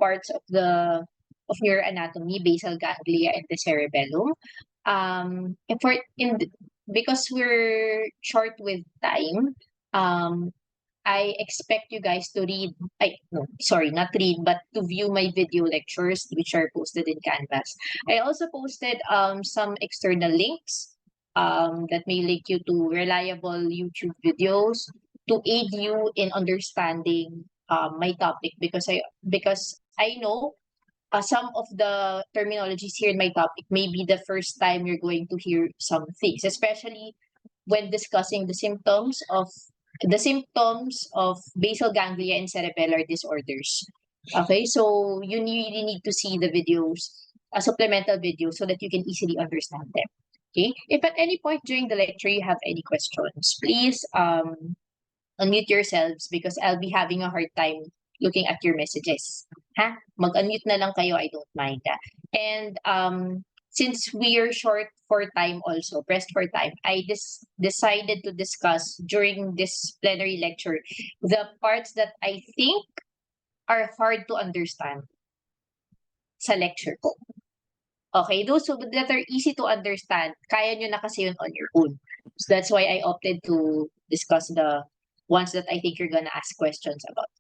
parts of your anatomy, basal ganglia and the cerebellum. Because we're short with time, I expect you guys to read, not read, but to view my video lectures, which are posted in Canvas. I also posted some external links that may link you to reliable YouTube videos to aid you in understanding my topic, because I know some of the terminologies here in my topic may be the first time you're going to hear some things, especially when discussing the symptoms of basal ganglia and cerebellar disorders. Okay, so you really need to see the videos, a supplemental video, so that you can easily understand them. Okay, if at any point during the lecture you have any questions, please unmute yourselves, because I'll be having a hard time looking at your messages. Ha? Mag-unmute na lang kayo, I don't mind that. And since we are short for time also, pressed for time, I decided to discuss during this plenary lecture the parts that I think are hard to understand sa lecture ko. Okay, those that are easy to understand, kaya nyo na kasi yun on your own. So that's why I opted to discuss the ones that I think you're gonna ask questions about.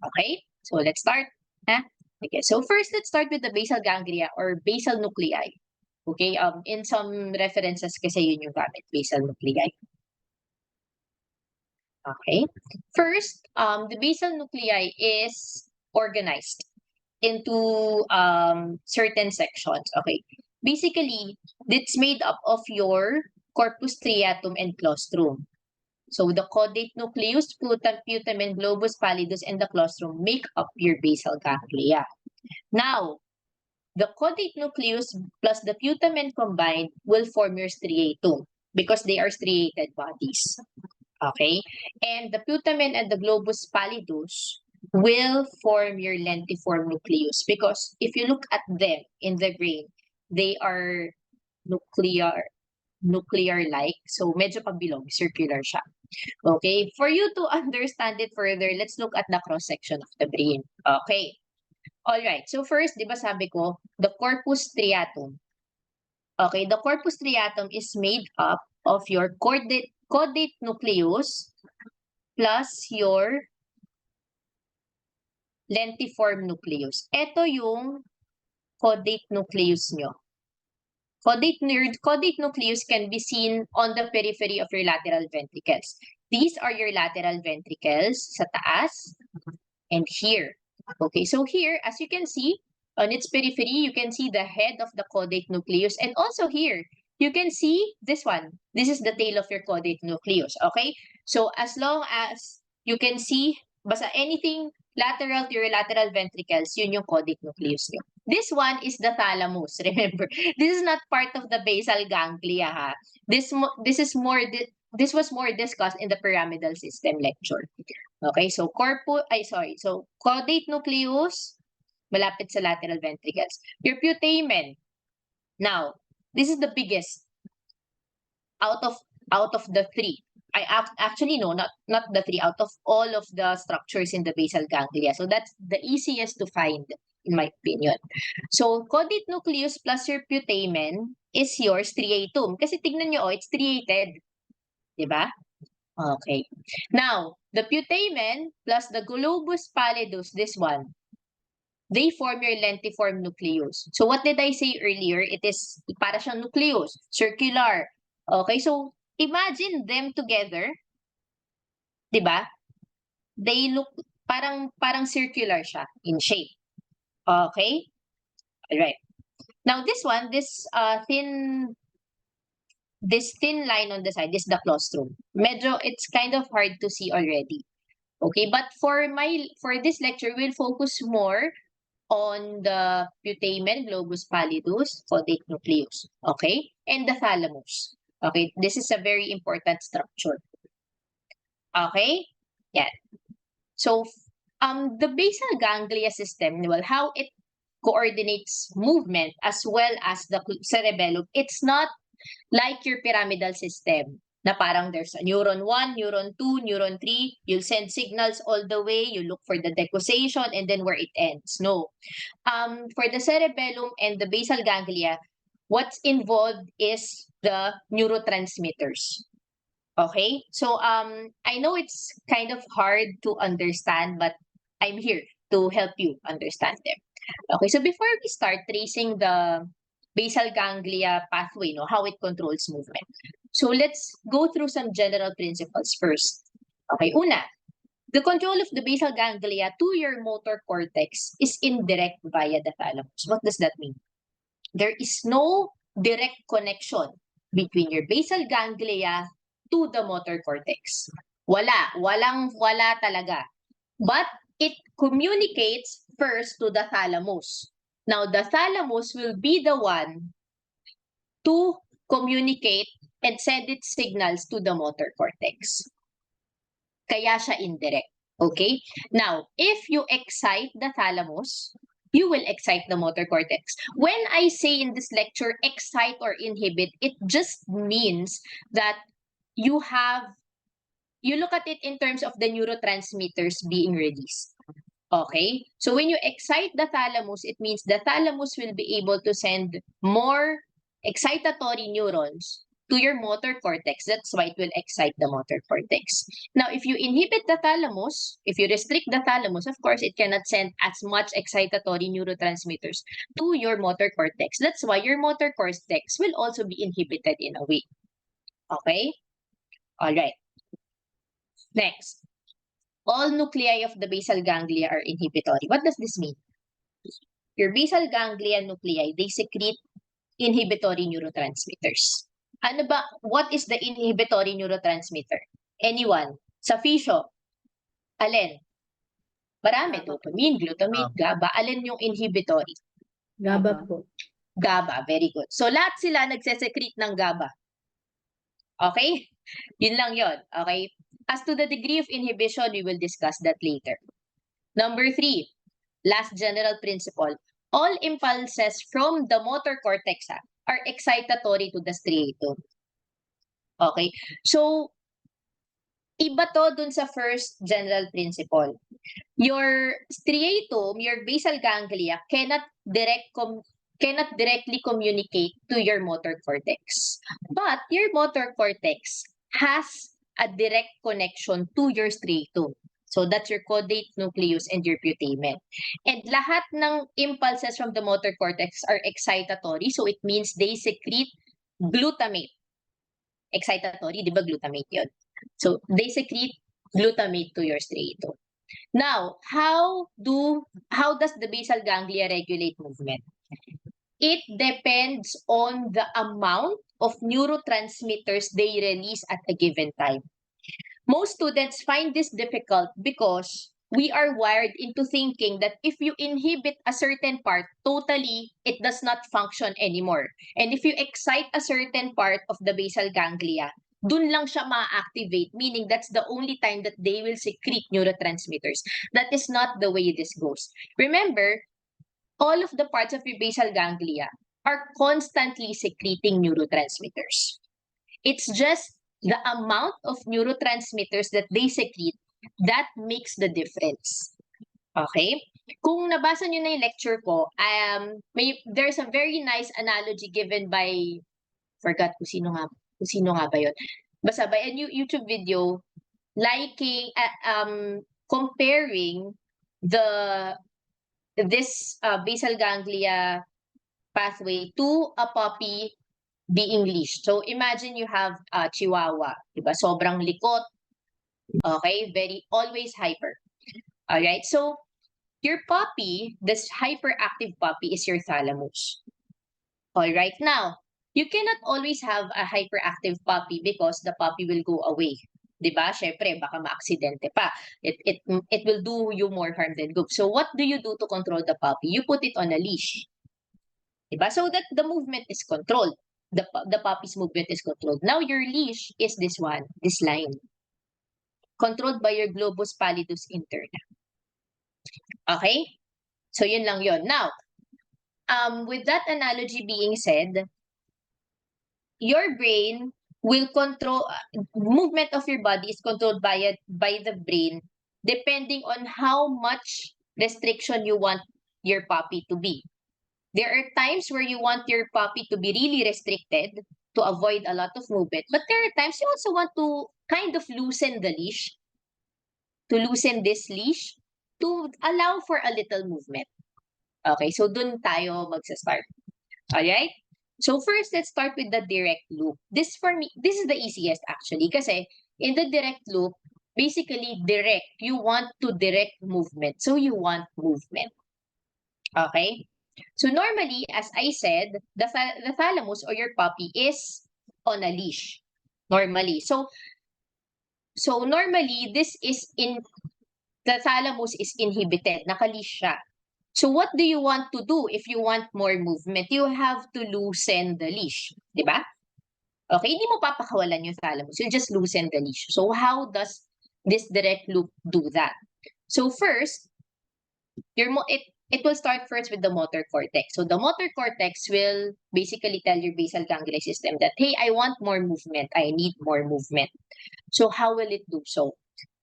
Okay, so let's start. Okay, so first let's start with the basal ganglia or basal nuclei. Okay, in some references kasi yun yung gamit, basal nuclei. Okay, first, the basal nuclei is organized into certain sections. Okay, basically, it's made up of your corpus striatum and claustrum. So the caudate nucleus, putamen, globus pallidus, and the claustrum make up your basal ganglia. Now, the caudate nucleus plus the putamen combined will form your striatum because they are striated bodies. Okay? And the putamen and the globus pallidus will form your lentiform nucleus, because if you look at them in the brain, they are nuclear-like. So medyo pabilog, circular siya. Okay, for you to understand it further, let's look at the cross-section of the brain. Okay. All right. So first, di ba sabi ko, the corpus striatum. Okay, the corpus striatum is made up of your caudate nucleus plus your lentiform nucleus. Ito yung caudate nucleus nyo. Caudate nucleus can be seen on the periphery of your lateral ventricles. These are your lateral ventricles sa taas and here. Okay, so here, as you can see, on its periphery, you can see the head of the caudate nucleus. And also here, you can see this one. This is the tail of your caudate nucleus. Okay, so as long as you can see, basta anything lateral to your lateral ventricles, yun yung caudate nucleus nyo. This one is the thalamus. Remember, this is not part of the basal ganglia. Ha? This was more discussed in the pyramidal system lecture. Okay, so caudate nucleus, malapit sa lateral ventricles. Your putamen. Now, this is the biggest out of the three. Actually no, not the three, out of all of the structures in the basal ganglia. So that's the easiest to find, in my opinion. So caudate nucleus plus your putamen is your striatum. Kasi tignan nyo, it's striated. Diba? Okay. Now, the putamen plus the globus pallidus, this one, they form your lentiform nucleus. So what did I say earlier? It is para siyang nucleus, circular. Okay, so imagine them together, 'di ba? They look parang circular siya in shape. Okay? All right. Now this one, this thin line on the side is the claustrum. Medyo it's kind of hard to see already. Okay, but for this lecture, we'll focus more on the putamen, globus pallidus, caudate nucleus. Okay? And the thalamus. Okay, this is a very important structure. Okay? Yeah. So, the basal ganglia system, well, how it coordinates movement as well as the cerebellum, it's not like your pyramidal system. Na parang there's a neuron 1, neuron 2, neuron 3, you'll send signals all the way, you look for the decussation, and then where it ends. No. For the cerebellum and the basal ganglia, what's involved is the neurotransmitters. Okay? So, I know it's kind of hard to understand, but I'm here to help you understand them. Okay, so before we start tracing the basal ganglia pathway, no, how it controls movement. So let's go through some general principles first. Okay, una, the control of the basal ganglia to your motor cortex is indirect via the thalamus. What does that mean? There is no direct connection between your basal ganglia to the motor cortex. Wala talaga. But it communicates first to the thalamus. Now, the thalamus will be the one to communicate and send its signals to the motor cortex. Kaya siya indirect. Okay? Now, if you excite the thalamus, you will excite the motor cortex. When I say in this lecture, excite or inhibit, it just means that you look at it in terms of the neurotransmitters being released. Okay? So when you excite the thalamus, it means the thalamus will be able to send more excitatory neurons to your motor cortex. That's why it will excite the motor cortex. Now, if you inhibit the thalamus, if you restrict the thalamus, of course, it cannot send as much excitatory neurotransmitters to your motor cortex. That's why your motor cortex will also be inhibited in a way. Okay? All right. Next. All nuclei of the basal ganglia are inhibitory. What does this mean? Your basal ganglia nuclei, they secrete inhibitory neurotransmitters. Ano ba? What is the inhibitory neurotransmitter? Anyone? Sa fisio? Alin? Marami. Dopamine, glutamate, GABA. Alin yung inhibitory? GABA po. GABA. Very good. So, lahat sila nagsesecrete ng GABA. Okay? Yun lang yun. Okay? As to the degree of inhibition, we will discuss that later. Number 3, last general principle. All impulses from the motor cortex are excitatory to the striatum. Okay? So, iba to dun sa first general principle. Your striatum, your basal ganglia, cannot directly communicate to your motor cortex. But your motor cortex has a direct connection to your striatum. So that's your caudate nucleus and your putamen. And lahat ng impulses from the motor cortex are excitatory. So it means they secrete glutamate. Excitatory, di ba glutamate yun? So they secrete glutamate to your striatum. Now, how does the basal ganglia regulate movement? It depends on the amount of neurotransmitters they release at a given time. Most students find this difficult because we are wired into thinking that if you inhibit a certain part totally, it does not function anymore. And if you excite a certain part of the basal ganglia, dun lang siya ma-activate, meaning that's the only time that they will secrete neurotransmitters. That is not the way this goes. Remember, all of the parts of your basal ganglia are constantly secreting neurotransmitters. It's just the amount of neurotransmitters that they secrete that makes the difference. Okay? Kung nabasa nyo na yung lecture ko, there's a very nice analogy given by, forgot kung sino nga ba yun. Basta by a new YouTube video, comparing this basal ganglia pathway to a puppy being leashed. So imagine you have a chihuahua, diba? Sobrang likot. Okay, always hyper. All right. So your puppy, this hyperactive puppy is your thalamus. All right. Now, you cannot always have a hyperactive puppy because the puppy will go away. Diba? Syempre, baka ma-aksidente pa. It will do you more harm than good. So what do you do to control the puppy? You put it on a leash. Diba? So that the movement is controlled. The puppy's movement is controlled. Now your leash is this one, this line. Controlled by your globus pallidus interna. Okay? So yun lang yun. Now, with that analogy being said, your brain will control, movement of your body is controlled by the brain depending on how much restriction you want your puppy to be. There are times where you want your puppy to be really restricted to avoid a lot of movement, but there are times you also want to kind of loosen the leash, to loosen this leash to allow for a little movement. Okay, so dun tayo magsa-start. Alright? So first, let's start with the direct loop. This for me, this is the easiest actually kasi in the direct loop, basically direct, you want to direct movement. So you want movement. Okay? So normally, as I said, the thalamus or your puppy is on a leash. Normally. So normally, the thalamus is inhibited. Nakaleash siya. So what do you want to do if you want more movement? You have to loosen the leash. Diba? Okay, hindi mo papakawalan yung thalamus. You'll just loosen the leash. So how does this direct loop do that? So first, it will start first with the motor cortex. So the motor cortex will basically tell your basal ganglia system that, hey, I want more movement. I need more movement. So how will it do so?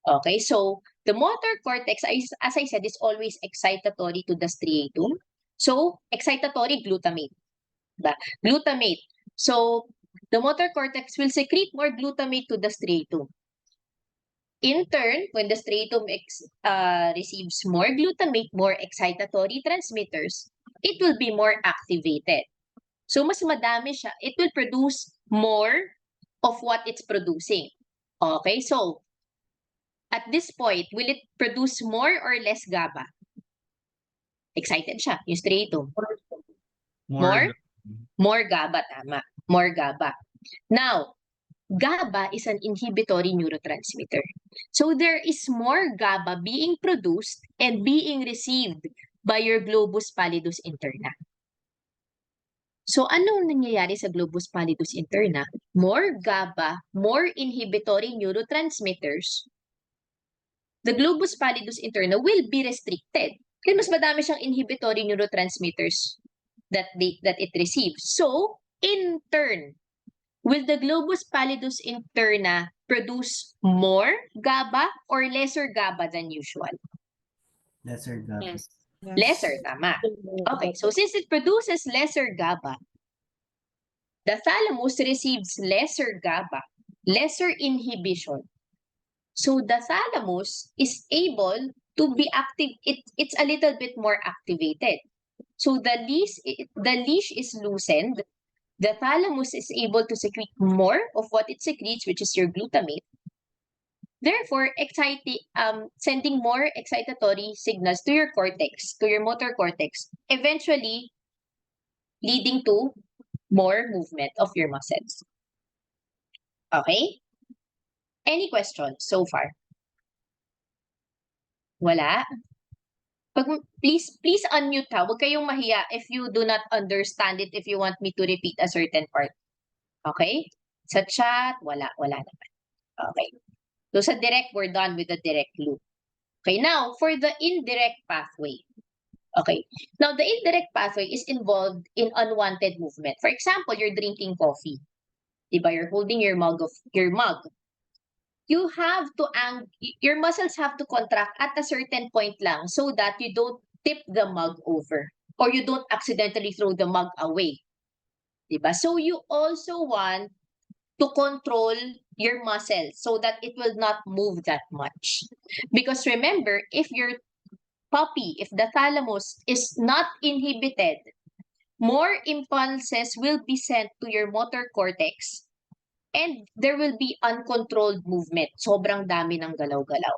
Okay, so the motor cortex, as I said, is always excitatory to the striatum. So excitatory, glutamate. Glutamate. So the motor cortex will secrete more glutamate to the striatum. In turn, when the striatum receives more glutamate, more excitatory transmitters, it will be more activated. So mas madami siya. It will produce more of what it's producing. Okay, so at this point, will it produce more or less GABA? Excited siya, yung striatum. More GABA, tama. More GABA. Now, GABA is an inhibitory neurotransmitter. So there is more GABA being produced and being received by your globus pallidus interna. So anong nangyayari sa globus pallidus interna? More GABA, more inhibitory neurotransmitters. The globus pallidus interna will be restricted. Kaya mas madami siyang inhibitory neurotransmitters that it receives. So, in turn, will the globus pallidus interna produce more GABA or lesser GABA than usual? Lesser GABA. Yes. Lesser, tama. Okay, so since it produces lesser GABA, the thalamus receives lesser GABA, lesser inhibition. So the thalamus is able to be active. It's a little bit more activated. So the leash is loosened. The thalamus is able to secrete more of what it secretes, which is your glutamate. Therefore, sending more excitatory signals to your cortex, to your motor cortex, eventually leading to more movement of your muscles. Okay? Any questions so far? Wala? Please unmute ha. Huwag kayong mahiya if you do not understand it, if you want me to repeat a certain part. Okay? Sa chat, wala naman. Okay. So sa direct, we're done with the direct loop. Okay, now for the indirect pathway. Okay. Now the indirect pathway is involved in unwanted movement. For example, you're drinking coffee. Diba? You're holding your mug. You have to your muscles have to contract at a certain point lang so that you don't tip the mug over or you don't accidentally throw the mug away. Diba? So you also want to control your muscles so that it will not move that much. Because remember, if the thalamus is not inhibited, more impulses will be sent to your motor cortex and there will be uncontrolled movement. Sobrang dami ng galaw-galaw.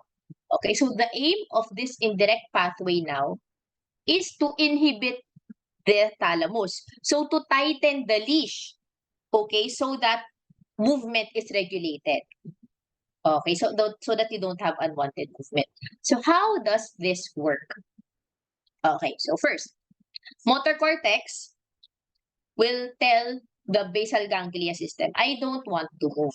Okay, so the aim of this indirect pathway now is to inhibit the thalamus. So to tighten the leash, okay, so that movement is regulated. Okay, so that you don't have unwanted movement. So how does this work? Okay, so first, motor cortex will tell the basal ganglia system, I don't want to move.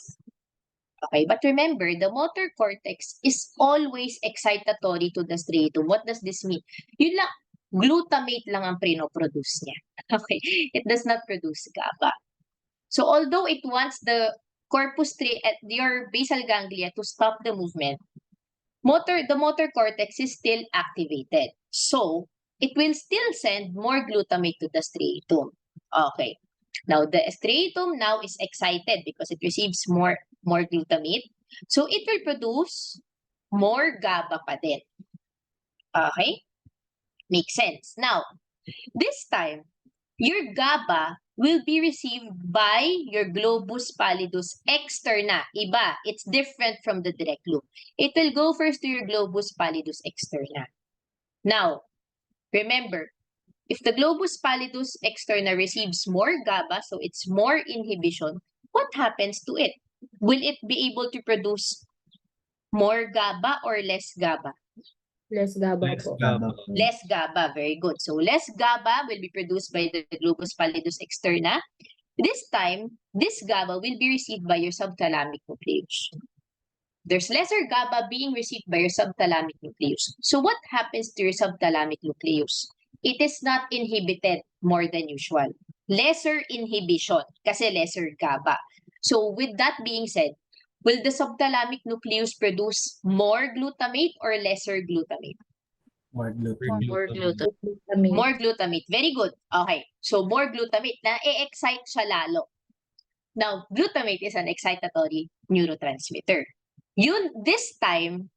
Okay, but remember, the motor cortex is always excitatory to the striatum. What does this mean? Yun lang, glutamate lang ang produce niya. Okay, it does not produce GABA. So although it wants the your basal ganglia to stop the movement, the motor cortex is still activated. So, it will still send more glutamate to the striatum. Okay. Now, the striatum now is excited because it receives more glutamate. So, it will produce more GABA pa din. Okay? Makes sense. Now, this time, your GABA will be received by your globus pallidus externa. Iba. It's different from the direct loop. It will go first to your globus pallidus externa. Now, remember, if the globus pallidus externa receives more GABA, so it's more inhibition, what happens to it? Will it be able to produce more GABA or less GABA? Less GABA Less po. GABA. Less GABA, very good. So less GABA will be produced by the globus pallidus externa. This time, this GABA will be received by your subthalamic nucleus. There's lesser GABA being received by your subthalamic nucleus. So what happens to your subthalamic nucleus? It is not inhibited more than usual. Lesser inhibition kasi lesser GABA. So with that being said, will the subthalamic nucleus produce more glutamate or lesser glutamate? More glutamate. More glutamate. Glutamate. More glutamate. Very good. Okay. So, more glutamate. Na-excite siya lalo. Now, glutamate is an excitatory neurotransmitter. This time,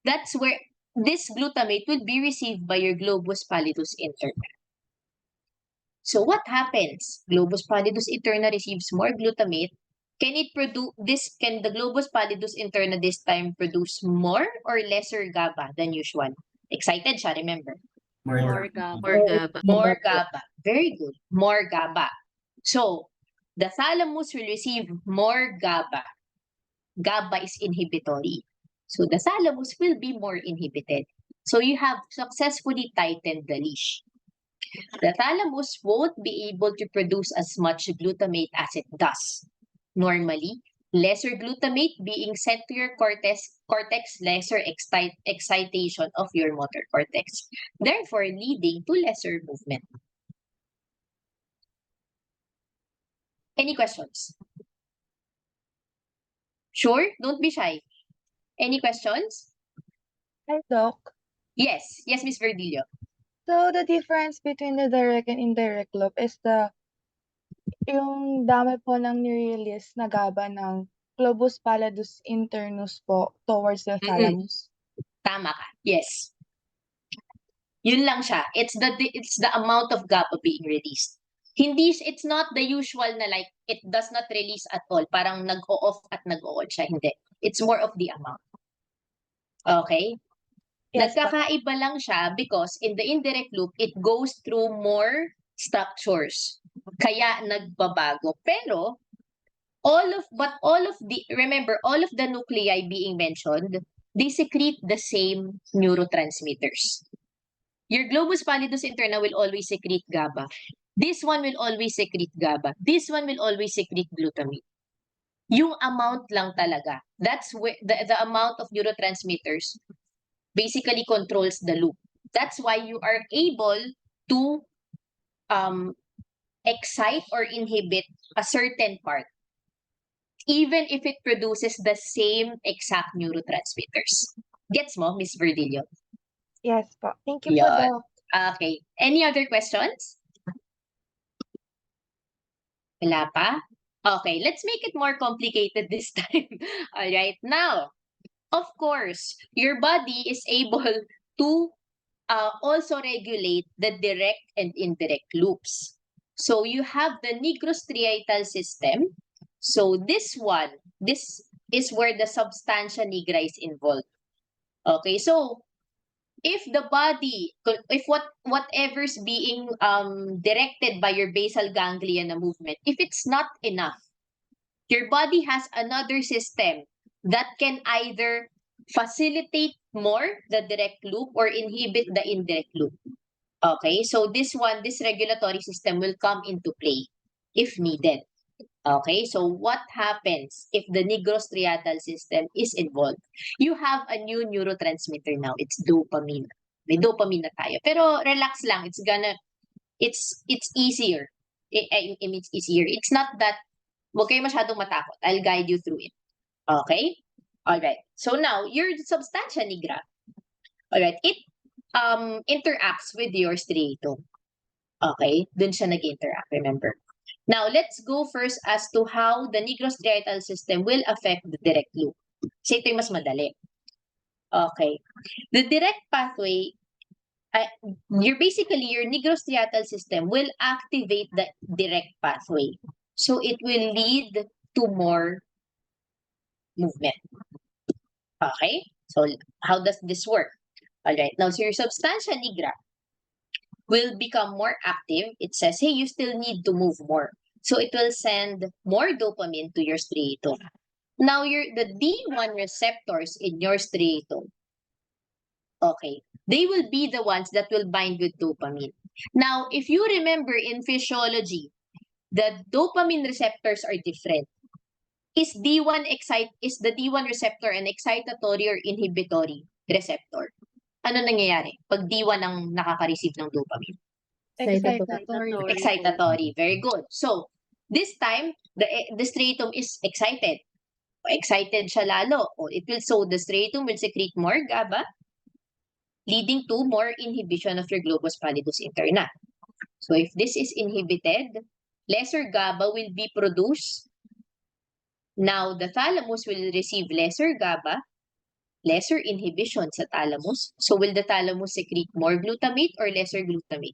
that's where this glutamate will be received by your globus pallidus interna. So, what happens? Globus pallidus interna receives more glutamate. Can the globus pallidus interna this time produce more or lesser GABA than usual? Excited siya, remember? More GABA. More GABA. More GABA. Very good. More GABA. So, the thalamus will receive more GABA. GABA is inhibitory. So, the thalamus will be more inhibited. So, you have successfully tightened the leash. The thalamus won't be able to produce as much glutamate as it does. Normally, lesser glutamate being sent to your cortex, lesser excitation of your motor cortex, therefore leading to lesser movement. Any questions? Sure? Don't be shy. Any questions? Hi, Doc. Yes, Miss Verdillo. So, the difference between the direct and indirect loop is yung dami po ng nirelease na GABA ng globus pallidus internus po towards the thalamus. Tama ka. Yes. Yun lang siya. It's the amount of GABA being released. It's not the usual na like it does not release at all. Parang nag-o-off at nag-o-on siya. Hindi. It's more of the amount. Okay? Yes, po. Nagkakaiba lang siya because in the indirect loop, it goes through more structures. Kaya nagbabago. Pero, remember, all of the nuclei being mentioned, they secrete the same neurotransmitters. Your globus pallidus interna will always secrete GABA. This one will always secrete GABA. This one will always secrete glutamate. Yung amount lang talaga. That's where the amount of neurotransmitters basically controls the loop. That's why you are able to excite or inhibit a certain part, even if it produces the same exact neurotransmitters. Gets mo, Miss Verdillo? Yes po. Thank you po, Yun. Doc. Okay. Any other questions? Wala pa? Okay, let's make it more complicated this time. All right. Now, of course, your body is able to also regulate the direct and indirect loops. So you have the nigrostriatal system. So this is where the substantia nigra is involved. Okay, so if the body, if whatever's being directed by your basal ganglia na movement, if it's not enough, your body has another system that can either facilitate more the direct loop or inhibit the indirect loop. Okay, so this regulatory system will come into play if needed. Okay, so what happens if the nigrostriatal system is involved? You have a new neurotransmitter now. It's dopamine. May dopamine na tayo. Pero relax lang. It's easier. It's easier. It's not that Huwag kayo masyadong matakot. I'll guide you through it. Okay? Alright. So now, your substantia nigra, alright, it interacts with your striatum. Okay? Dun siya nag-interact, remember? Now, let's go first as to how the nigrostriatal system will affect the direct loop. Kasi ito yung mas madali. Okay. The direct pathway, your nigrostriatal system will activate the direct pathway. So it will lead to more movement. Okay? So how does this work? Alright, now so your substantia nigra will become more active. It says, hey, you still need to move more. So it will send more dopamine to your striatum. Now the D1 receptors in your striatum, okay, they will be the ones that will bind with dopamine. Now, if you remember in physiology, the dopamine receptors are different. Is the D1 receptor an excitatory or inhibitory receptor? Ano nangyayari pag D1 ang nakaka-receive ng dopamine? Excitatory. Excitatory. Very good. So, this time, the striatum is excited. Excited siya lalo. So the striatum will secrete more GABA, leading to more inhibition of your globus pallidus interna. So if this is inhibited, lesser GABA will be produced. Now, the thalamus will receive lesser GABA, lesser inhibition sa thalamus. So will the thalamus secrete more glutamate or lesser glutamate?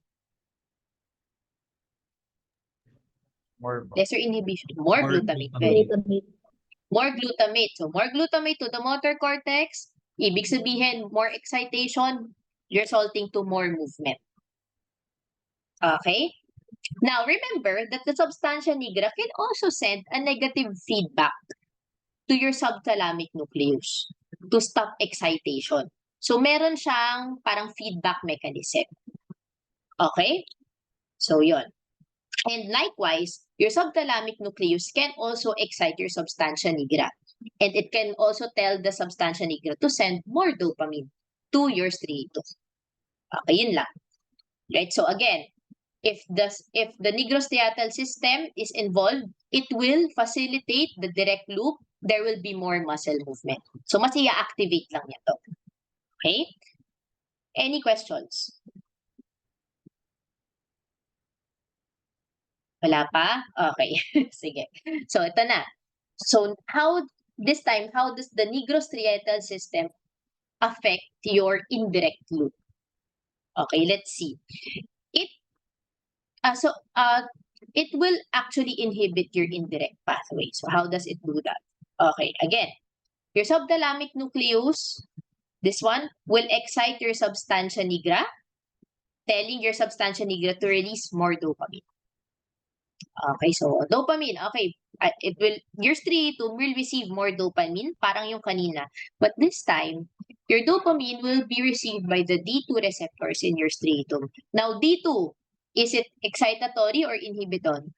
Lesser inhibition, more glutamate. Very good. More glutamate. So more glutamate to the motor cortex, ibig sabihin more excitation, resulting to more movement. Okay? Now, remember that the substantia nigra can also send a negative feedback to your subthalamic nucleus to stop excitation. So, meron siyang parang feedback mechanism. Okay? So, yon. And likewise, your subthalamic nucleus can also excite your substantia nigra. And it can also tell the substantia nigra to send more dopamine to your striatum. Okay, yun lang. Right? So, again, if the nigrostriatal system is involved, it will facilitate the direct loop. There will be more muscle movement. So, mas i-activate lang niya to. Okay? Any questions? Wala pa? Okay. Sige. So, ito na. So, how does the nigrostriatal system affect your indirect loop? Okay, let's see. It will actually inhibit your indirect pathway. So how does it do that? Okay, again, your subthalamic nucleus, this one, will excite your substantia nigra, telling your substantia nigra to release more dopamine. Okay, so dopamine, okay, your striatum will receive more dopamine, parang yung kanina. But this time, your dopamine will be received by the D2 receptors in your striatum. Now, D2, is it excitatory or inhibitory?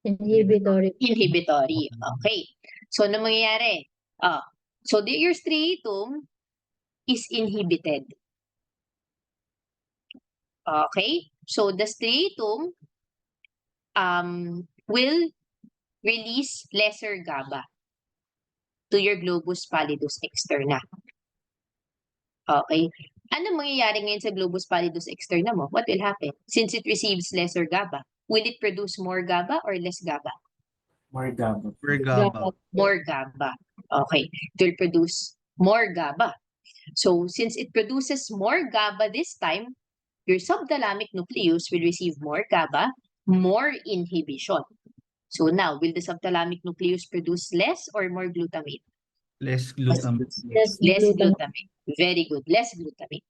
Inhibitory. Inhibitory. Okay. So, ano mangyayari? So, your striatum is inhibited. Okay. So, the striatum will release lesser GABA to your globus pallidus externa. Okay. Ano mangyayari ngayon sa globus pallidus externa mo? What will happen? Since it receives lesser GABA, will it produce more GABA or less GABA? More GABA. More GABA. Okay. It will produce more GABA. So, since it produces more GABA this time, your subthalamic nucleus will receive more GABA, more inhibition. So now, will the subthalamic nucleus produce less or more glutamate? Less glutamate. Less glutamate. Very good. Less glutamate.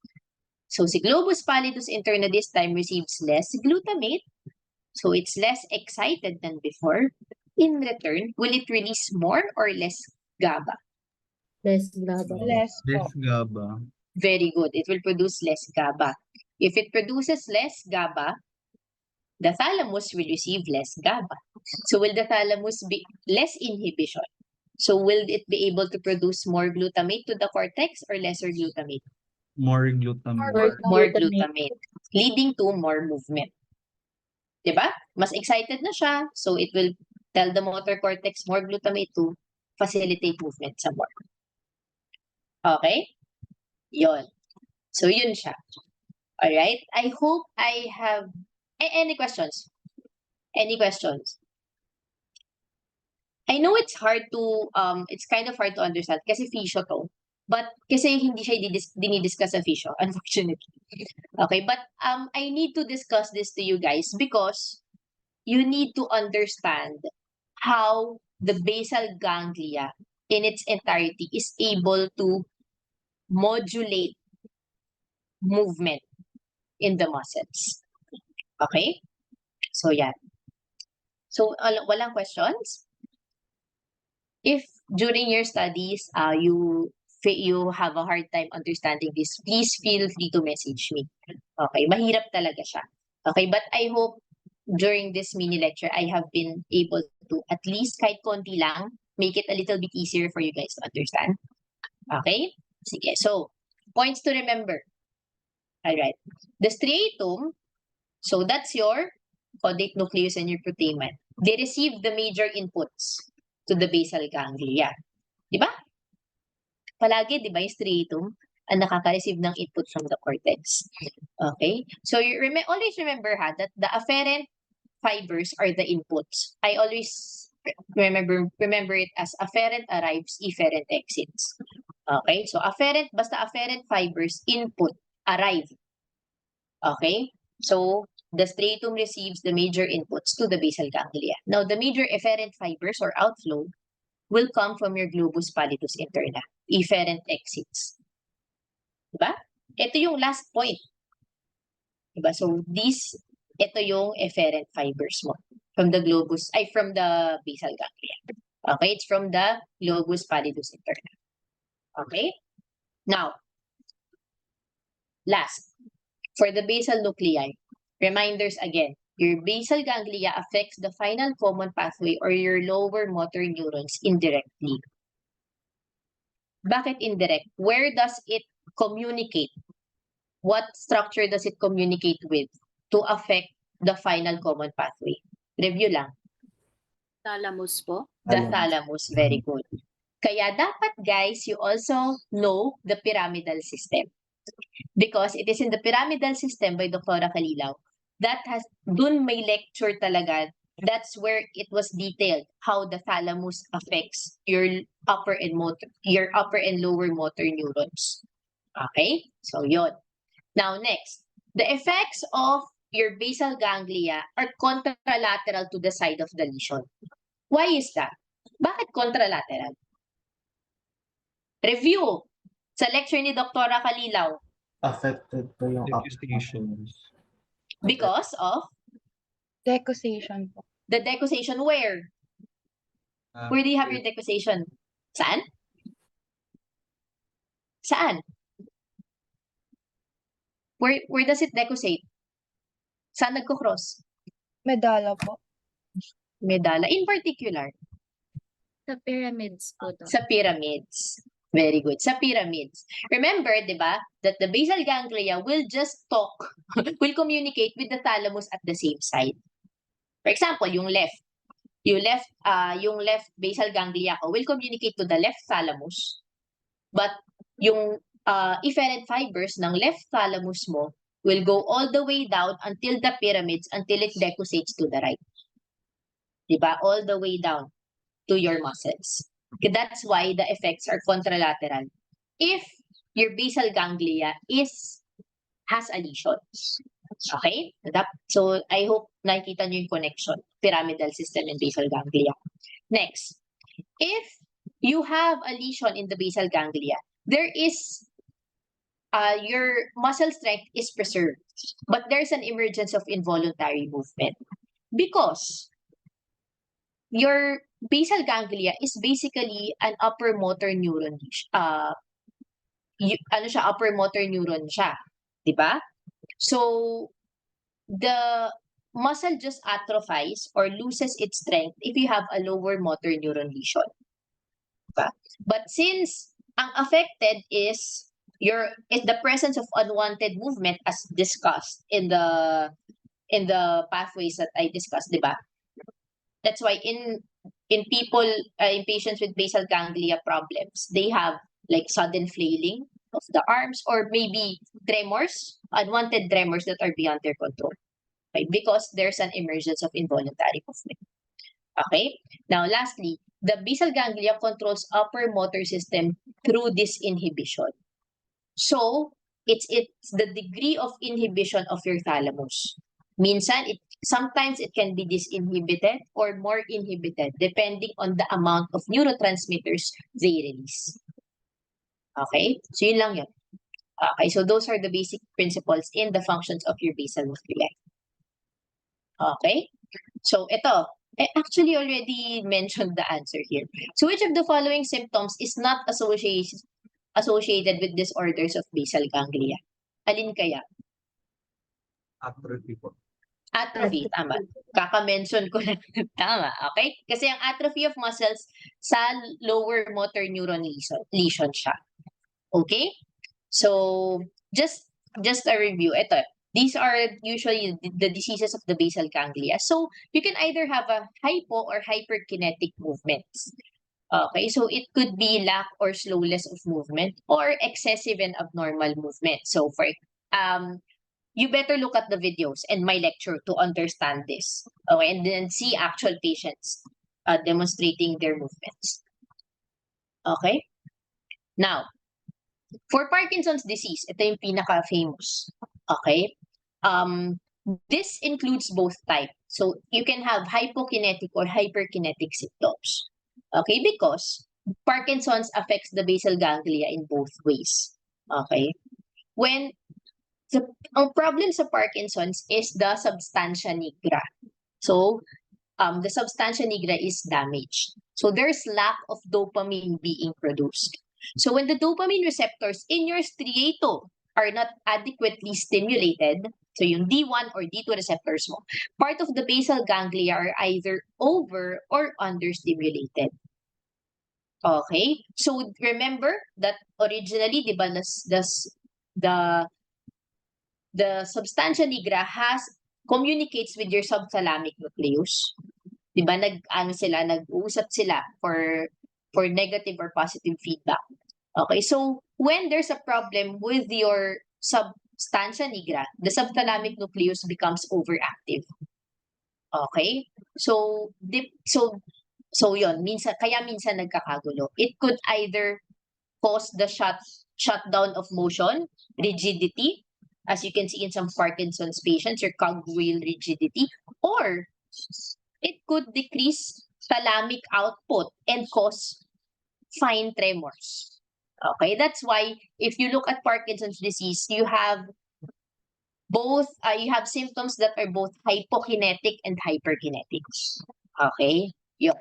So, si globus pallidus interna this time receives less glutamate. So, it's less excited than before. In return, will it release more or less GABA? Less GABA. Less po. Less GABA. Very good. It will produce less GABA. If it produces less GABA, the thalamus will receive less GABA. So, will the thalamus be less inhibition? So, will it be able to produce more glutamate to the cortex or lesser glutamate? More glutamate. More glutamate, leading to more movement. Diba? Mas excited na siya, so it will Tell the motor cortex more glutamate to facilitate movement some more. Okay? Yon. So, yun siya. Alright? I hope I have... any questions? Any questions? I know it's hard to, it's kind of hard to understand kasi fisio to. But kasi hindi siya dinidiscuss sa fisio, unfortunately. Okay, but I need to discuss this to you guys because you need to understand how the basal ganglia in its entirety is able to modulate movement in the muscles. Okay? So, yan. So, walang questions? If during your studies, you have a hard time understanding this, please feel free to message me. Okay? Mahirap talaga siya. Okay? But I hope during this mini lecture, I have been able to at least kahit konti lang, make it a little bit easier for you guys to understand. Okay? Sige. So, points to remember. Alright. The striatum, so that's your caudate nucleus and your putamen. They receive the major inputs to the basal ganglia. Di ba? Palagi, di ba, yung striatum ang nakaka-receive ng input from the cortex. Okay? So, you always remember that the afferent fibers are the inputs. I always remember it as afferent arrives, efferent exits. Okay? So, afferent, basta afferent fibers, input, arrive. Okay? So, the striatum receives the major inputs to the basal ganglia. Now, the major efferent fibers or outflow will come from your globus pallidus interna, efferent exits. Diba? Ito yung last point. Diba? So, ito yung efferent fibers mo from the basal ganglia. Okay? It's from the globus pallidus interna. Okay? Now, last, for the basal nuclei, reminders again, your basal ganglia affects the final common pathway or your lower motor neurons indirectly. Bakit indirect? Where does it communicate? What structure does it communicate with to affect the final common pathway? Review lang. Thalamus po. The thalamus, very good. Kaya dapat guys, you also know the pyramidal system. Because it is in the pyramidal system by Dr. Kalilaw dun may lecture talaga. That's where it was detailed how the thalamus affects your upper and lower motor neurons. Okay? So, yon. Now, next. The effects of your basal ganglia are contralateral to the side of the lesion. Why is that? Bakit contralateral? Review. Sa lecture ni Dr. Kalilaw. Affected po yung Decusations. Because of Decussation po. the decussation where? Where do you have your decussation? Saan? Saan? Where does it decussate? Saan nagko-cross? Medalla po. Medalla. In particular, Sa pyramids po to. sa pyramids. Very good. Sa pyramids. Remember, di ba, that the basal ganglia will just will communicate with the thalamus at the same side. For example, yung left basal ganglia ko will communicate to the left thalamus. But yung efferent fibers ng left thalamus mo will go all the way down until the pyramids until it decussates to the right. Diba? All the way down to your muscles. That's why the effects are contralateral. If your basal ganglia has a lesion. Okay? So, I hope nakikita nyo yung connection. Pyramidal system and basal ganglia. Next. If you have a lesion in the basal ganglia, there is your muscle strength is preserved. But there's an emergence of involuntary movement. Because your basal ganglia is basically an upper motor neuron. Upper motor neuron siya. Diba? So, the muscle just atrophies or loses its strength if you have a lower motor neuron lesion. Diba? But since ang affected is the presence of unwanted movement as discussed in the pathways that I discussed, diba? That's why in people, in patients with basal ganglia problems, they have like sudden flailing of the arms or maybe tremors, unwanted tremors that are beyond their control. Okay? Because there's an emergence of involuntary movement. Okay? Now, lastly, the basal ganglia controls upper motor system through disinhibition. So, it's the degree of inhibition of your thalamus. Sometimes it can be disinhibited or more inhibited depending on the amount of neurotransmitters they release. Okay? So, yun lang yun. Okay, so those are the basic principles in the functions of your basal nuclei. Okay? So, ito. I actually already mentioned the answer here. So, which of the following symptoms is not associated with disorders of basal ganglia? Alin kaya? Atrophy po. Atrophy, tama. Kaka-mention ko lang. Tama, okay? Kasi ang atrophy of muscles sa lower motor neuron lesion siya. Okay? So, just a review. Ito, these are usually the diseases of the basal ganglia. So, you can either have a hypo or hyperkinetic movements. Okay, so it could be lack or slowness of movement or excessive and abnormal movement. So, you better look at the videos and my lecture to understand this. Okay, and then see actual patients demonstrating their movements. Okay? Now, for Parkinson's disease, ito yung pinaka-famous. Okay? This includes both types. So, you can have hypokinetic or hyperkinetic symptoms. Okay? Because Parkinson's affects the basal ganglia in both ways. Okay? Ang problem sa Parkinson's is the substantia nigra. So, the substantia nigra is damaged. So, there's lack of dopamine being produced. So, when the dopamine receptors in your striatum are not adequately stimulated, so yung D1 or D2 receptors mo, part of the basal ganglia are either over or understimulated. Okay? So, remember that originally, di ba, the substantia nigra communicates with your subthalamic nucleus. Di ba, nag-uusap sila for negative or positive feedback. Okay, so when there's a problem with your substantia nigra, the subthalamic nucleus becomes overactive. Okay? So yun, kaya minsan nagkakagulo. It could either cause the shutdown of motion, rigidity, as you can see in some Parkinson's patients, your cogwheel rigidity, or it could decrease thalamic output and cause fine tremors. Okay, that's why if you look at Parkinson's disease, you have symptoms that are both hypokinetic and hyperkinetic. Okay, yun.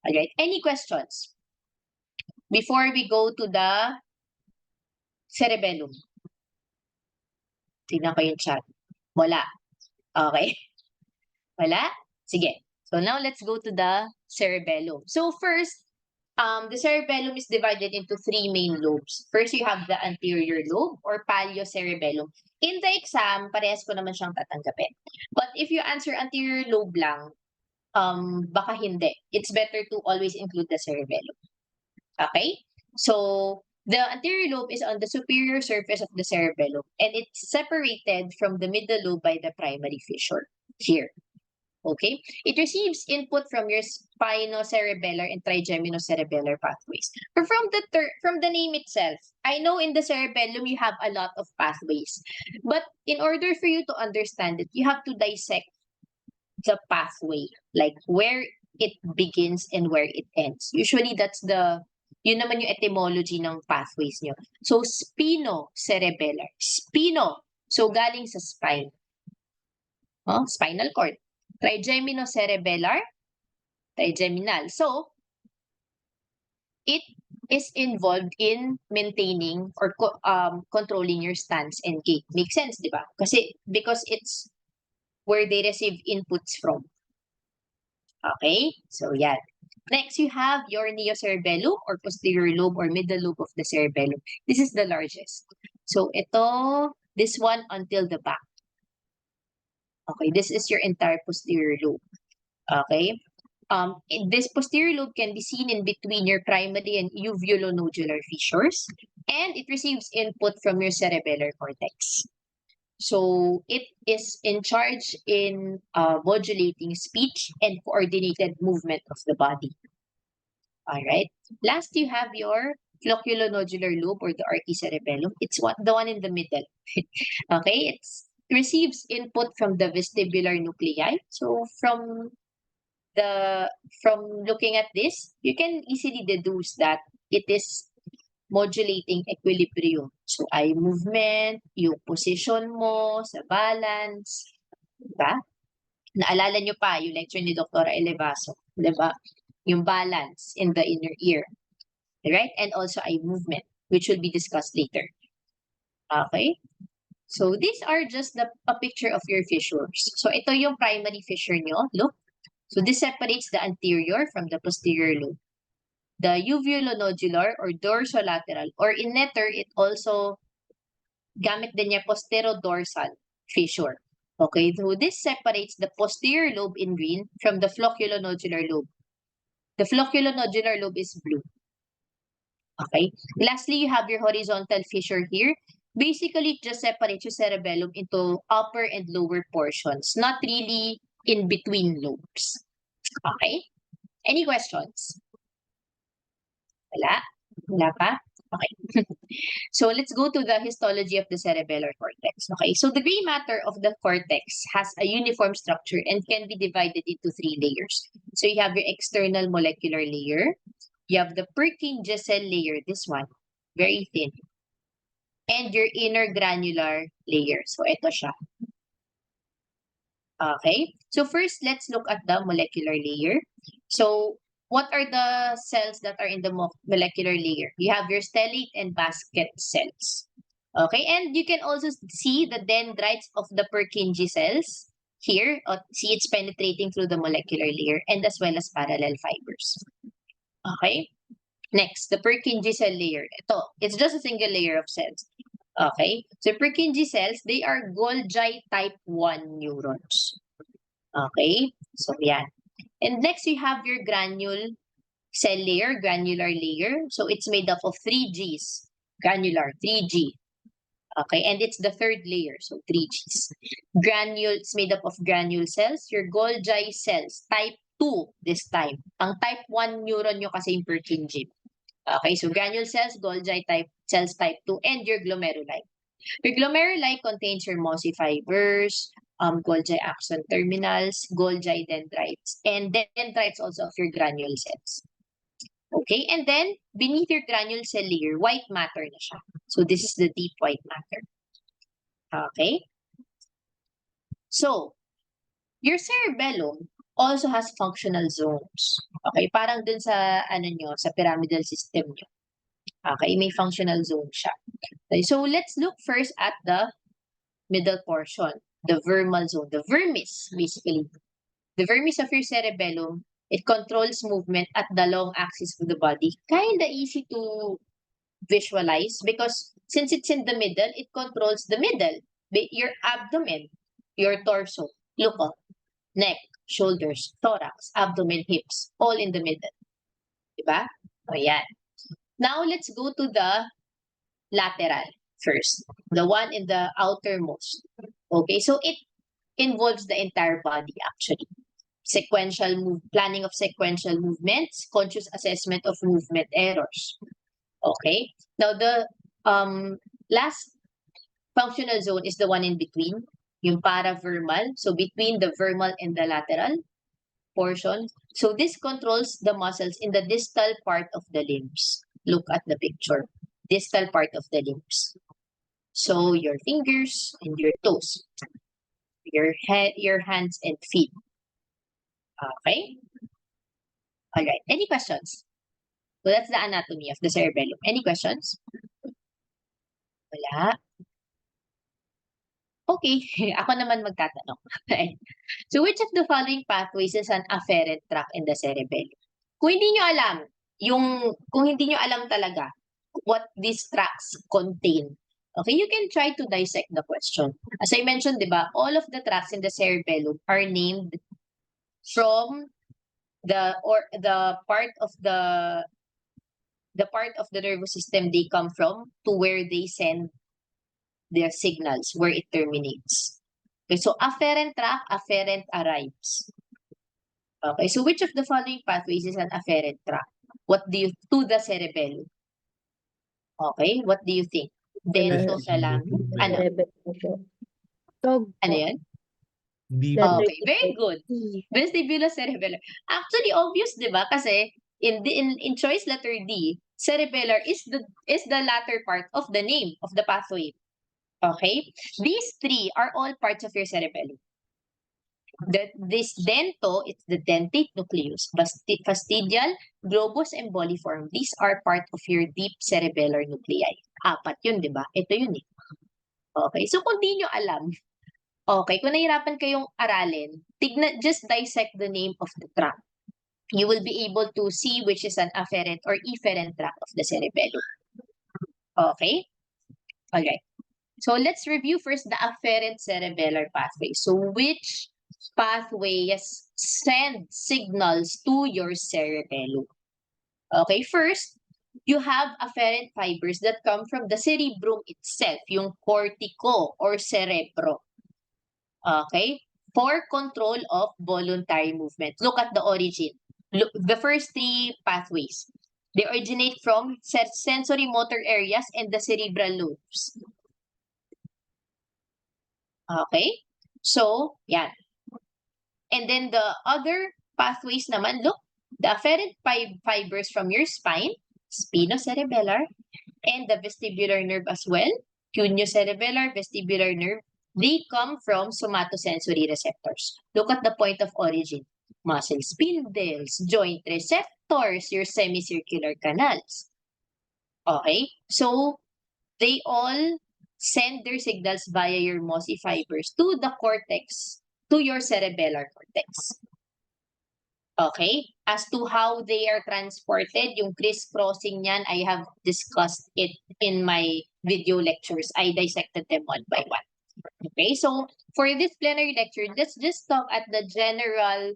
Alright, any questions before we go to the cerebellum? Tignan ko yung chat. Wala. Okay. Wala? Sige. So now let's go to the cerebellum. So first, the cerebellum is divided into three main lobes. First, you have the anterior lobe or paliocerebellum. In the exam, parehas ko naman siyang tatanggapin. But if you answer anterior lobe lang, baka hindi. It's better to always include the cerebellum. Okay? So, the anterior lobe is on the superior surface of the cerebellum and it's separated from the middle lobe by the primary fissure here. Okay? It receives input from your spinocerebellar and trigeminocerebellar pathways. But from the name itself, I know in the cerebellum you have a lot of pathways. But in order for you to understand it, you have to dissect the pathway, like where it begins and where it ends. Usually that's yun naman yung etymology ng pathways nyo. So, spinocerebellar. Spino. So, galing sa spine. Spinal cord. Trigeminocerebellar. Trigeminal. So, it is involved in maintaining or controlling your stance and gait. Makes sense, di ba? Because it's where they receive inputs from. Okay? So, yan. Next, you have your neocerebellum or posterior lobe or middle lobe of the cerebellum. This is the largest. So, this one until the back. Okay, this is your entire posterior lobe. Okay? this posterior lobe can be seen in between your primary and uvulonodular fissures, and it receives input from your cerebellar cortex. So it is in charge in modulating speech and coordinated movement of the body. All right. Last, you have your flocculonodular lobe or the artery cerebellum. It's the one in the middle. Okay, it receives input from the vestibular nuclei. So from looking at this, you can easily deduce that it is modulating equilibrium. So eye movement, yung position mo sa balance, diba? Naalala nyo pa yung lecture ni Dr. Elevaso, diba? Yung balance in the inner ear, right? And also eye movement, which will be discussed later. Okay? So these are just a picture of your fissures. So ito yung primary fissure nyo. Look. So this separates the anterior from the posterior lobe. The uvulonodular or dorsolateral, or in Netter, it also gamit din niya posterodorsal fissure. Okay, so this separates the posterior lobe in green from the flocculonodular lobe. The flocculonodular lobe is blue. Okay, lastly, you have your horizontal fissure here. Basically, it just separates your cerebellum into upper and lower portions, not really in between lobes. Okay, any questions? Wala? Wala pa? Okay. So let's go to the histology of the cerebellar cortex. Okay, so the gray matter of the cortex has a uniform structure and can be divided into 3 layers. So you have your external molecular layer, you have the Purkinje cell layer, this one, very thin, and your inner granular layer. So ito siya. Okay, so first let's look at the molecular layer. So what are the cells that are in the molecular layer? You have your stellate and basket cells. Okay, and you can also see the dendrites of the Purkinje cells here. See, it's penetrating through the molecular layer and as well as parallel fibers. Okay, next, the Purkinje cell layer. Ito, it's just a single layer of cells. Okay, so Purkinje cells, they are Golgi type 1 neurons. Okay, so yan. And next, you have your granule cell layer, granular layer. So it's made up of 3 Gs, granular, 3G. Okay, and it's the third layer, so 3 Gs. Granule, it's made up of granule cells, your Golgi cells, type 2 this time. Ang type 1 neuron nyo kasi yung Purkinje. Okay, so granule cells, Golgi type cells type 2, and your glomeruli. Your glomeruli contains your mossy fibers, Golgi axon terminals, Golgi dendrites, and dendrites also of your granule cells. Okay, and then beneath your granule cell layer, white matter na siya. So this is the deep white matter. Okay. So, your cerebellum also has functional zones. Okay, parang dun sa sa pyramidal system nyo. Okay, may functional zone siya. Okay, so let's look first at the middle portion, the vermal zone, the vermis basically. The vermis of your cerebellum, it controls movement at the long axis of the body. Kinda easy to visualize because since it's in the middle, it controls the middle, your abdomen, your torso, look up, neck, shoulders, thorax, abdomen, hips, all in the middle. Diba? O yan. Now, let's go to the lateral first. The one in the outermost. Okay, so it involves the entire body actually. Planning of sequential movements, conscious assessment of movement errors. Okay, now the last functional zone is the one in between, yung paravermal. So between the vermal and the lateral portion. So this controls the muscles in the distal part of the limbs. Look at the picture. Distal part of the limbs. So your fingers and your toes. Your head, your hands and feet. Okay? Alright. Any questions? So that's the anatomy of the cerebellum. Any questions? Wala. Okay, ako naman magtatanong. So which of the following pathways is an afferent tract in the cerebellum? Kung hindi nyo alam, kung hindi nyo alam talaga what these tracts contain, okay, you can try to dissect the question. As I mentioned, di ba, all of the tracts in the cerebellum are named from the part of the nervous system they come from to where they send their signals, where it terminates. Okay, so afferent tract, afferent arrives. Okay, so which of the following pathways is an afferent tract? To the cerebellum? Okay, what do you think? Dentothalamic? Ano? Cerebellum po. Dog Ano po. yan? D Letter Okay, very D. good. Vestibulocerebellar. Actually, obvious, di ba? Kasi in choice letter D, cerebellar is the latter part of the name of the pathway. Okay? These three are all parts of your cerebellum. This dento, it's the dentate nucleus, fastidial, globus emboliform. These are part of your deep cerebellar nuclei. Apat yun, di ba? Ito yun eh. Okay, so kung di nyo alam, okay, kung nahirapan kayong aralin, just dissect the name of the tract. You will be able to see which is an afferent or efferent tract of the cerebellum. Okay? Alright. So let's review first the afferent cerebellar pathway. So which pathways send signals to your cerebellum? Okay, first, you have afferent fibers that come from the cerebrum itself, yung cortico or cerebro. Okay? For control of voluntary movement. Look at the origin. Look, the first three pathways. They originate from sensory motor areas and the cerebral lobes. Okay? So, yan. And then the other pathways naman, look, the afferent fibers from your spine, spinocerebellar, and the vestibular nerve as well, cuniocerebellar, vestibular nerve, they come from somatosensory receptors. Look at the point of origin. Muscle spindles, joint receptors, your semicircular canals. Okay? So, they all send their signals via your mossy fibers to the cortex, to your cerebellar cortex. Okay? As to how they are transported, yung crisscrossing niyan, I have discussed it in my video lectures. I dissected them one by one. Okay? So, for this plenary lecture, let's just talk at the general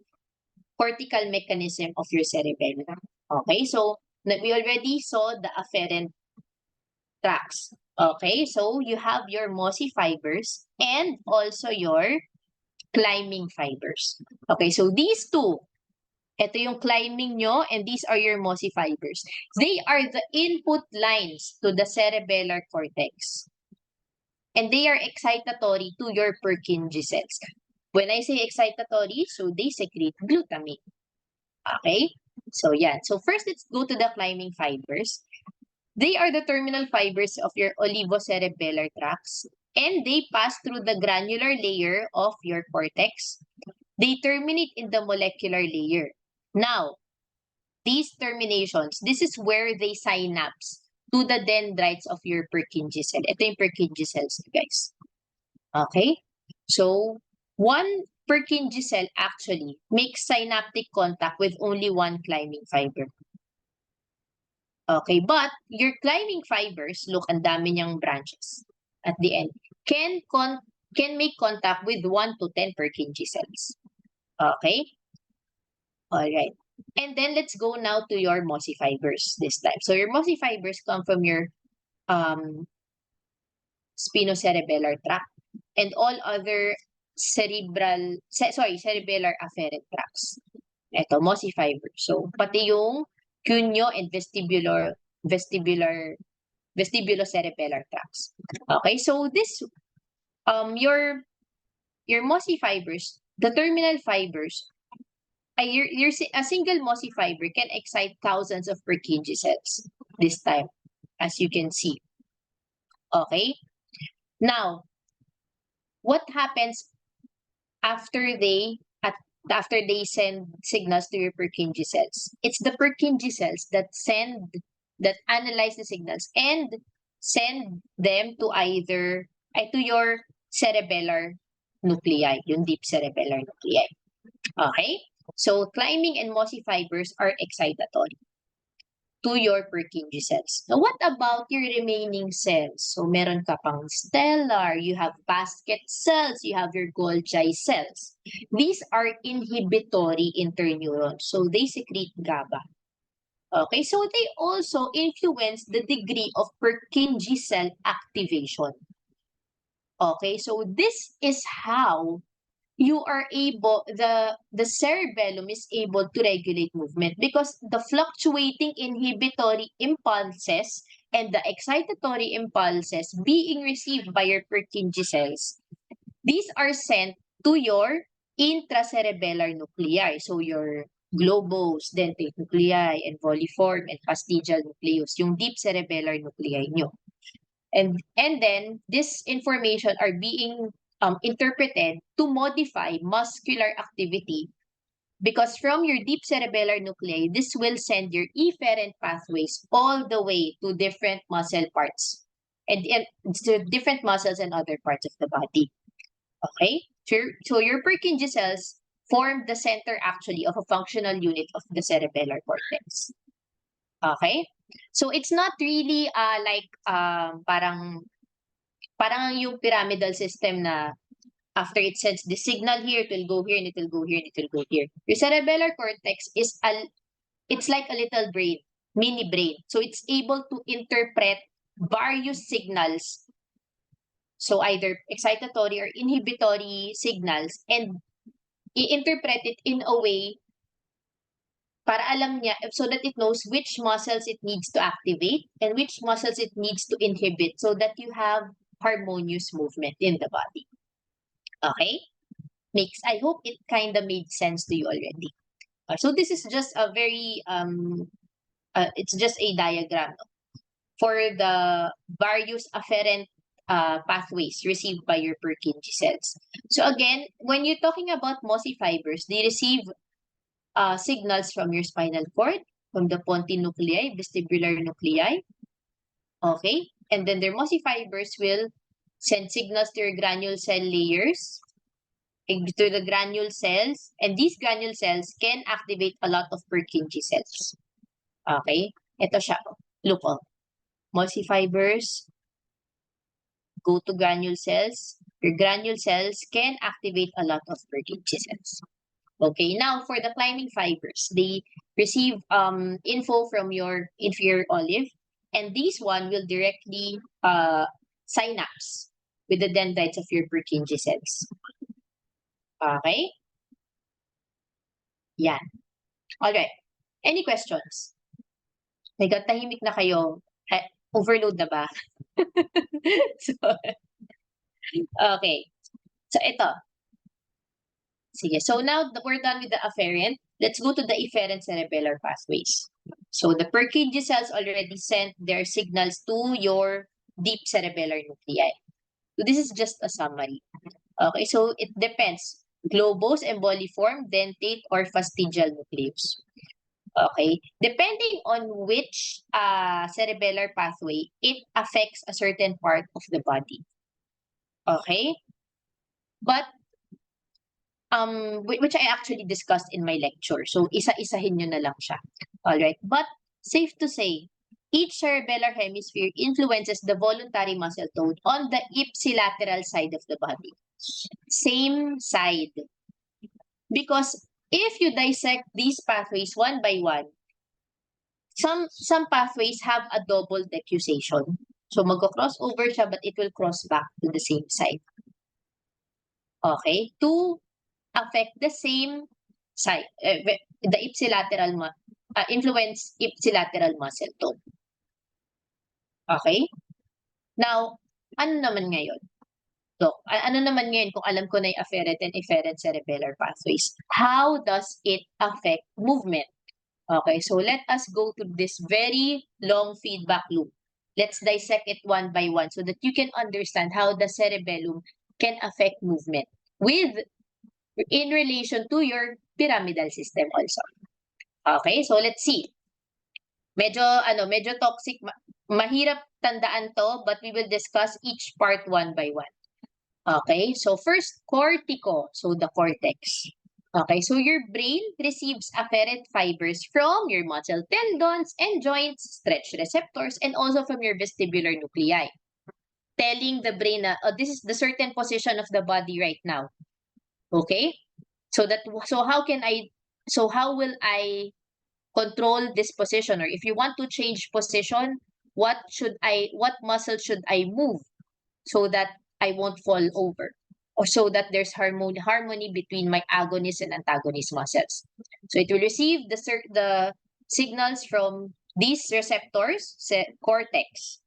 cortical mechanism of your cerebellum. Okay? So, we already saw the afferent tracts. Okay? So, you have your mossy fibers and also your climbing fibers. Okay? So, these two, ito yung climbing nyo, and these are your mossy fibers. They are the input lines to the cerebellar cortex. And they are excitatory to your Purkinje cells. When I say excitatory, so they secrete glutamate. Okay? So, yan. So, first, let's go to the climbing fibers. They are the terminal fibers of your olivocerebellar tracts, and they pass through the granular layer of your cortex. They terminate in the molecular layer. Now, these terminations, this is where they synapse to the dendrites of your Purkinje cell. Ito yung Purkinje cells, guys. Okay? So, one Purkinje cell actually makes synaptic contact with only one climbing fiber. Okay, but your climbing fibers, look, ang dami niyang branches at the end, can make contact with 1 to 10 Purkinje cells. Okay? Alright. And then let's go now to your mossy fibers this time. So your mossy fibers come from your spinocerebellar tract and all other cerebellar afferent tracts. Ito, mossy fibers. So pati yung cuneo and vestibulocerebellar tracts. Okay, so this your mossy fibers, the terminal fibers, a single mossy fiber can excite thousands of Purkinje cells this time, as you can see. Okay? Now, what happens after they send signals to your Purkinje cells? It's the Purkinje cells that analyze the signals and send them to your cerebellar nuclei, yung deep cerebellar nuclei. Okay? So, climbing and mossy fibers are excitatory. to your Purkinje cells. Now, what about your remaining cells? So, meron ka pang stellar, you have basket cells, you have your Golgi cells. These are inhibitory interneurons. So, they secrete GABA. Okay, so they also influence the degree of Purkinje cell activation. Okay, so this is how you are able, the cerebellum is able to regulate movement because the fluctuating inhibitory impulses and the excitatory impulses being received by your Purkinje cells, these are sent to your intracerebellar nuclei. So your globose, dentate nuclei, and voliform, and fastigial nucleus, yung deep cerebellar nuclei nyo. And then, this information are being interpreted to modify muscular activity because from your deep cerebellar nuclei, this will send your efferent pathways all the way to different muscle parts and to different muscles and other parts of the body. Okay? So your Purkinje cells form the center actually of a functional unit of the cerebellar cortex. Okay? So it's not really like parang yung pyramidal system na after it sends the signal here, it will go here, and it will go here, and it will go here. Your cerebellar cortex is it's like a little brain, mini brain. So it's able to interpret various signals. So either excitatory or inhibitory signals and i-interpret it in a way para alam niya, so that it knows which muscles it needs to activate and which muscles it needs to inhibit so that you have harmonious movement in the body. Okay? I hope it kind of made sense to you already. So this is just a very, it's just a diagram for the various afferent pathways received by your Purkinje cells. So again, when you're talking about mossy fibers, they receive signals from your spinal cord, from the pontine nuclei, vestibular nuclei. Okay? And then their mossy fibers will send signals to your granule cell layers, to the granule cells, and these granule cells can activate a lot of Purkinje cells. Okay? Ito siya. Look, mossy fibers go to granule cells. Your granule cells can activate a lot of Purkinje cells. Okay, now for the climbing fibers, they receive info from your inferior olive, and this one will directly synapse with the dendrites of your Purkinje cells. Okay? Yan. Alright. Any questions? Tahimik na kayo. Overload na ba? So, okay. So, ito. Sige. So, now that we're done with the afferent, let's go to the efferent cerebellar pathways. So, the Purkinje cells already sent their signals to your deep cerebellar nuclei. So, this is just a summary. Okay, so it depends. Globose, emboliform, dentate, or fastigial nucleus. Okay, depending on which cerebellar pathway, it affects a certain part of the body. Okay, but which I actually discussed in my lecture. So isa-isahin nyo na lang siya. Alright, but safe to say, each cerebellar hemisphere influences the voluntary muscle tone on the ipsilateral side of the body. Same side. Because if you dissect these pathways one by one, some pathways have a double decussation. So magko-cross over siya, but it will cross back to the same side. Okay? To affect the same side, the ipsilateral, influence ipsilateral muscle tone. Okay? Now, ano naman ngayon? So, ano naman ngayon kung alam ko na yung afferent and efferent cerebellar pathways? How does it affect movement? Okay, so let us go to this very long feedback loop. Let's dissect it one by one so that you can understand how the cerebellum can affect movement in relation to your pyramidal system also. Okay, so let's see. Medyo toxic, mahirap tandaan to, but we will discuss each part one by one. Okay, so first, cortico, so the cortex. Okay, so your brain receives afferent fibers from your muscle tendons and joints, stretch receptors, and also from your vestibular nuclei, telling the brain na, oh, this is the certain position of the body right now. Okay? So how will I control this position? Or if you want to change position, what muscle should I move so that I won't fall over? Or so that there's harmony between my agonist and antagonist muscles. So it will receive the signals from these receptors, cortex.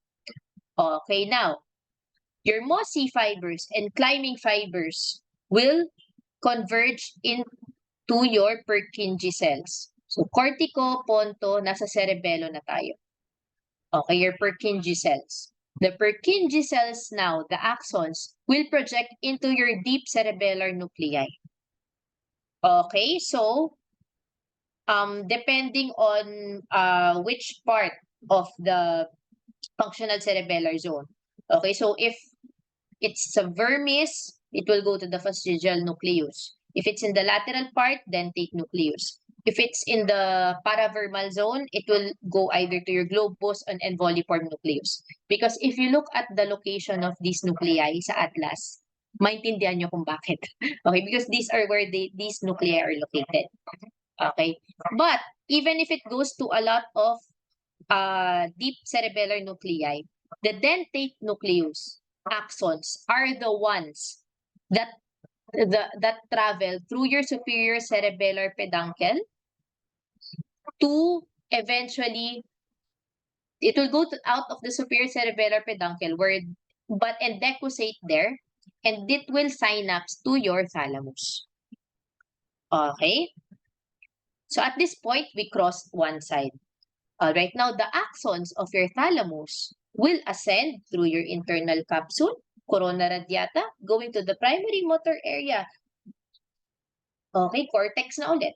Okay, now, your mossy fibers and climbing fibers will converge into your Purkinje cells. So, cortico, ponto, nasa cerebello na tayo. Okay, your Purkinje cells. The Purkinje cells now, the axons, will project into your deep cerebellar nuclei. Okay, so depending on which part of the functional cerebellar zone. Okay, so if it's a vermis, it will go to the fastigial nucleus. If it's in the lateral part, dentate nucleus. If it's in the paravermal zone, it will go either to your globus and envoliform nucleus. Because if you look at the location of these nuclei sa atlas, maintindihan nyo kung bakit. Okay, because these are where these nuclei are located. Okay, but even if it goes to a lot of deep cerebellar nuclei, the dentate nucleus axons are the ones that travel through your superior cerebellar peduncle to eventually it will go out of the superior cerebellar peduncle and decussate there, and it will synapse to your thalamus. Okay? So at this point, we crossed one side. Right now, the axons of your thalamus will ascend through your internal capsule, corona radiata, going to the primary motor area. Okay, cortex na ulit.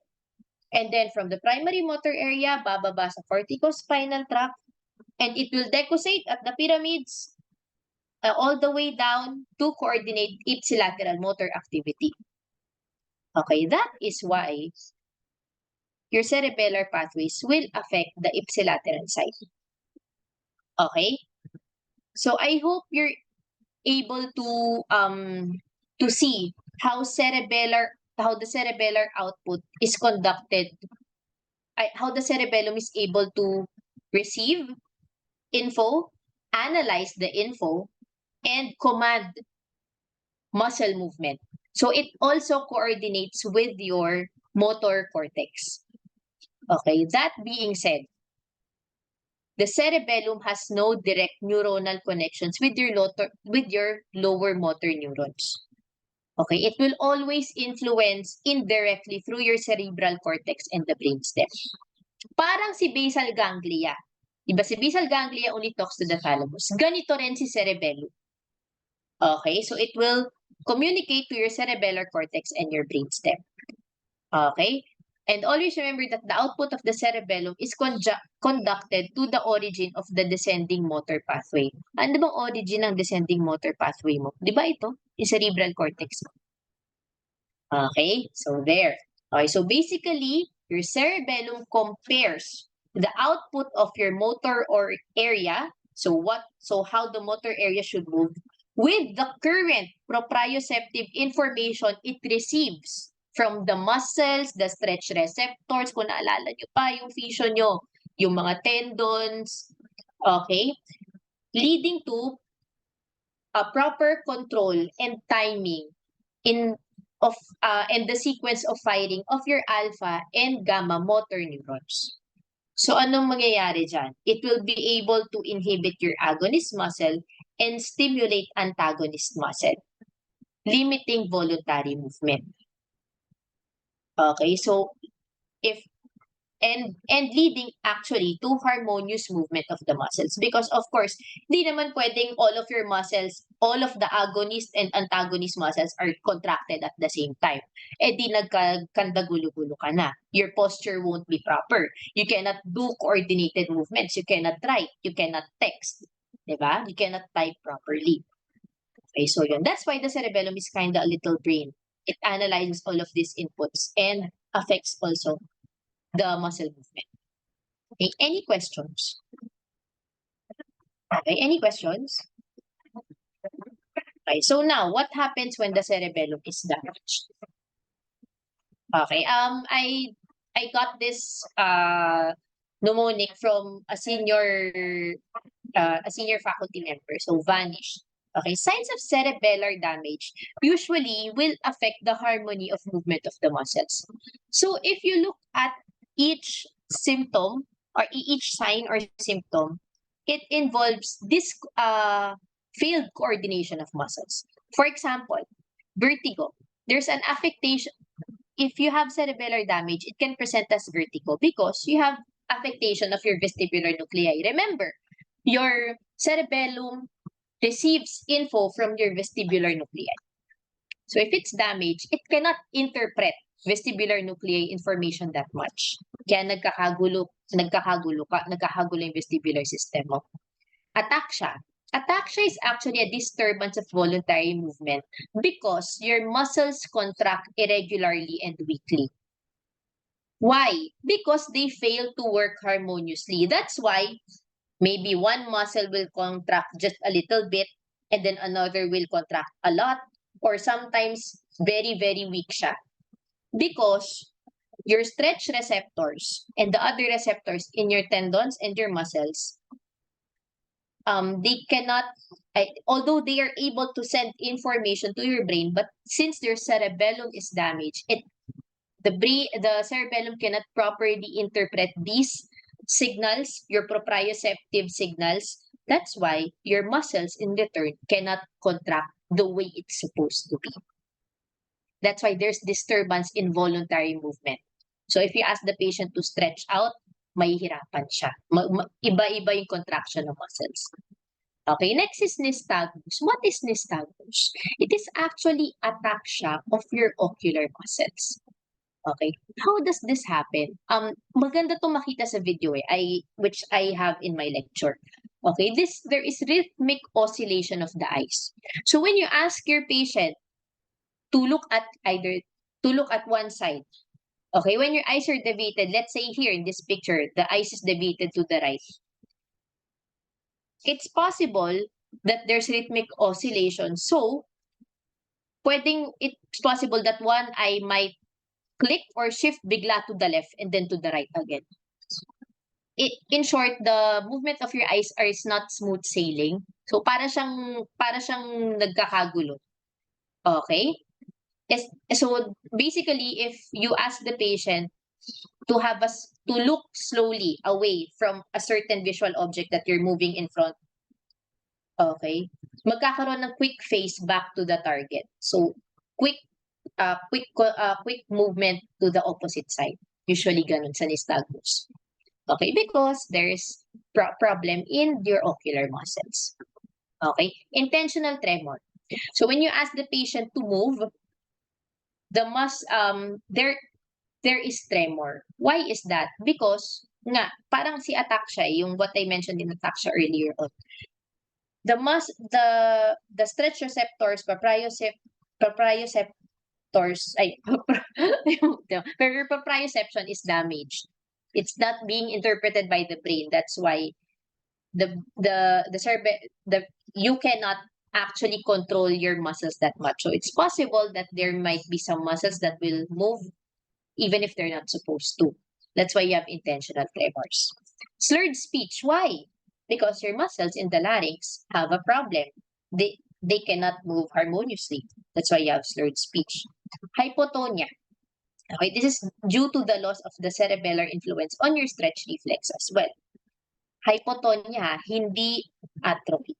And then from the primary motor area, bababa sa corticospinal tract, and it will decussate at the pyramids all the way down to coordinate ipsilateral motor activity. Okay, that is why your cerebellar pathways will affect the ipsilateral side. Okay? So I hope you're able to see how the cerebellar output is conducted, how the cerebellum is able to receive info, analyze the info, and command muscle movement. So it also coordinates with your motor cortex. Okay, that being said, the cerebellum has no direct neuronal connections with your lower motor neurons. Okay, it will always influence indirectly through your cerebral cortex and the brainstem. Parang si basal ganglia. Diba si basal ganglia only talks to the thalamus. Ganito rin si cerebellum. Okay, so it will communicate to your cerebellar cortex and your brainstem. Okay, and always remember that the output of the cerebellum is conducted to the origin of the descending motor pathway. Ano bang origin ng descending motor pathway mo? Di ba ito? Yung cerebral cortex mo. Okay, so there. Okay, so basically, your cerebellum compares the output of your motor or area, so how the motor area should move, with the current proprioceptive information it receives from the muscles, the stretch receptors, kung naalala nyo pa yung fission nyo, yung mga tendons, okay? Leading to a proper control and timing and the sequence of firing of your alpha and gamma motor neurons. So anong mangyayari dyan? It will be able to inhibit your agonist muscle and stimulate antagonist muscle, limiting voluntary movement. Okay, so and leading actually to harmonious movement of the muscles, because of course, di naman pwedeng all of your muscles, all of the agonist and antagonist muscles are contracted at the same time. Eh di nagkandagulo-gulo ka na. Your posture won't be proper. You cannot do coordinated movements. You cannot write. You cannot text. Diba? You cannot type properly. Okay, so yun. That's why the cerebellum is kinda a little brain. it analyzes all of these inputs and affects also the muscle movement. Okay, any questions? Okay, any questions? Okay, so now what happens when the cerebellum is damaged? Okay, I got this mnemonic from a senior faculty member, so vanished. Okay, signs of cerebellar damage usually will affect the harmony of movement of the muscles. So if you look at each symptom or each sign or symptom, it involves this failed coordination of muscles. For example, vertigo. There's an affectation. If you have cerebellar damage, it can present as vertigo because you have affectation of your vestibular nuclei. Remember, your cerebellum receives info from your vestibular nuclei. So if it's damaged, it cannot interpret vestibular nuclei information that much. Kaya nagkakagulo yung vestibular system mo. Ataxia. Ataxia is actually a disturbance of voluntary movement because your muscles contract irregularly and weakly. Why? Because they fail to work harmoniously. That's why maybe one muscle will contract just a little bit and then another will contract a lot, or sometimes very, very weak siya. Because your stretch receptors and the other receptors in your tendons and your muscles, they cannot, although they are able to send information to your brain, but since their cerebellum is damaged, the cerebellum cannot properly interpret these signals, your proprioceptive signals. That's why your muscles in return cannot contract the way it's supposed to be. That's why there's disturbance in voluntary movement. So if you ask the patient to stretch out, mahihirapan siya. Iba-iba yung contraction of muscles. Okay, next is nystagmus. What is nystagmus? It is actually ataxia of your ocular muscles. Okay, how does this happen? Maganda to makita sa video which I have in my lecture. Okay, there is rhythmic oscillation of the eyes. So when you ask your patient to look at one side, okay, when your eyes are deviated, let's say here in this picture, the eyes is deviated to the right. It's possible that there's rhythmic oscillation. So, it's possible that one eye might click or shift bigla to the left and then to the right again. In short, the movement of your eyes is not smooth sailing. So, para siyang nagkakagulo. Okay? So, basically, if you ask the patient to look slowly away from a certain visual object that you're moving in front, okay, magkakaroon ng quick face back to the target. So, quick movement to the opposite side. Usually ganun sa nystagmus. Okay, because there's problem in your ocular muscles. Okay, intentional tremor. So when you ask the patient to move, there is tremor. Why is that? Because nga parang si ataxia, yung what I mentioned in ataxia earlier on. The stretch receptors, your proprioception is damaged. It's not being interpreted by the brain. That's why you cannot actually control your muscles that much. So it's possible that there might be some muscles that will move even if they're not supposed to. That's why you have intentional tremors. Slurred speech. Why? Because your muscles in the larynx have a problem. They cannot move harmoniously. That's why you have slurred speech. Hypotonia. Okay, this is due to the loss of the cerebellar influence on your stretch reflex as well. Hypotonia, hindi atrophy.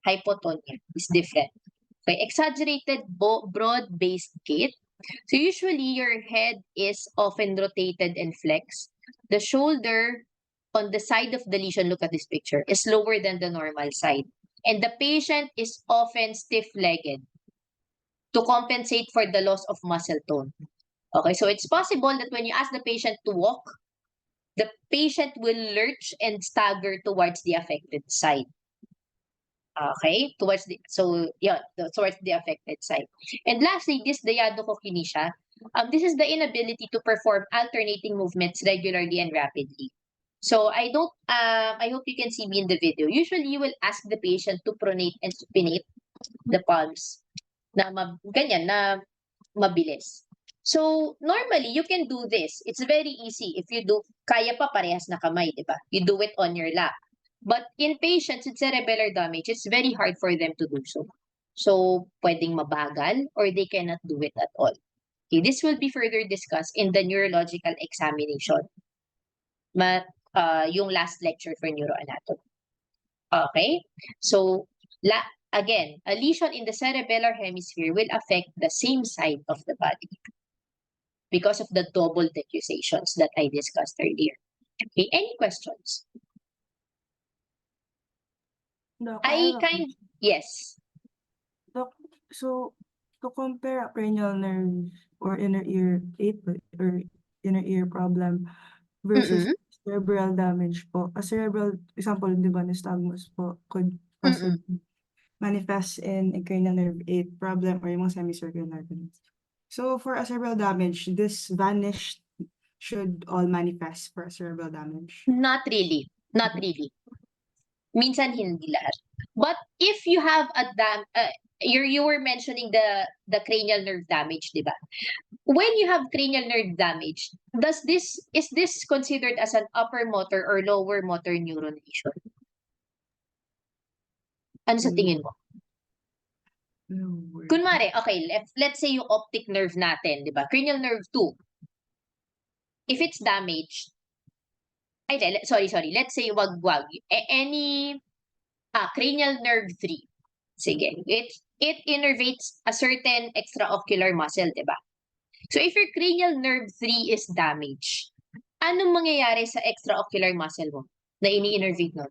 Hypotonia is different. Okay, exaggerated broad-based gait. So usually your head is often rotated and flexed. The shoulder on the side of the lesion, look at this picture, is lower than the normal side. And the patient is often stiff-legged to compensate for the loss of muscle tone. Okay, so it's possible that when you ask the patient to walk, the patient will lurch and stagger towards the affected side. Okay? Towards the affected side. And lastly, this diadochokinesia. This is the inability to perform alternating movements regularly and rapidly. So I hope you can see me in the video. Usually you will ask the patient to pronate and supinate the palms na ganyan na mabilis. So normally you can do this. It's very easy if you do kaya pa parehas na kamay, di ba? You do it on your lap. But in patients with cerebellar damage, it's very hard for them to do so. So pwedeng mabagal or they cannot do it at all. Okay, this will be further discussed in the neurological examination. Yung last lecture for neuroanatomy. Okay? So, again, a lesion in the cerebellar hemisphere will affect the same side of the body because of the double decussations that I discussed earlier. Okay, any questions? Doc, Yes. Doc, so to compare a cranial nerve or inner ear ache or inner ear problem versus cerebral damage po, a cerebral example, di ba, nystagmus po could possibly manifest in a cranial nerve ache problem or yung mga semicircular nerve. So for a cerebral damage, this vanished should all manifest for a cerebral damage. Not really. Not really. Minsan hindi lahat. But if you have you were mentioning the cranial nerve damage, di ba? When you have cranial nerve damage, is this considered as an upper motor or lower motor neuron lesion? Ano sa tingin mo? Kunwari, okay, let's say yung optic nerve natin, di ba? Cranial nerve 2. If it's damaged, sorry, let's say wag-wag. Any cranial nerve 3. Sige, it innervates a certain extraocular muscle, di ba? So if your cranial nerve 3 is damaged, anong mangyayari sa extraocular muscle mo na ini-innervate nun?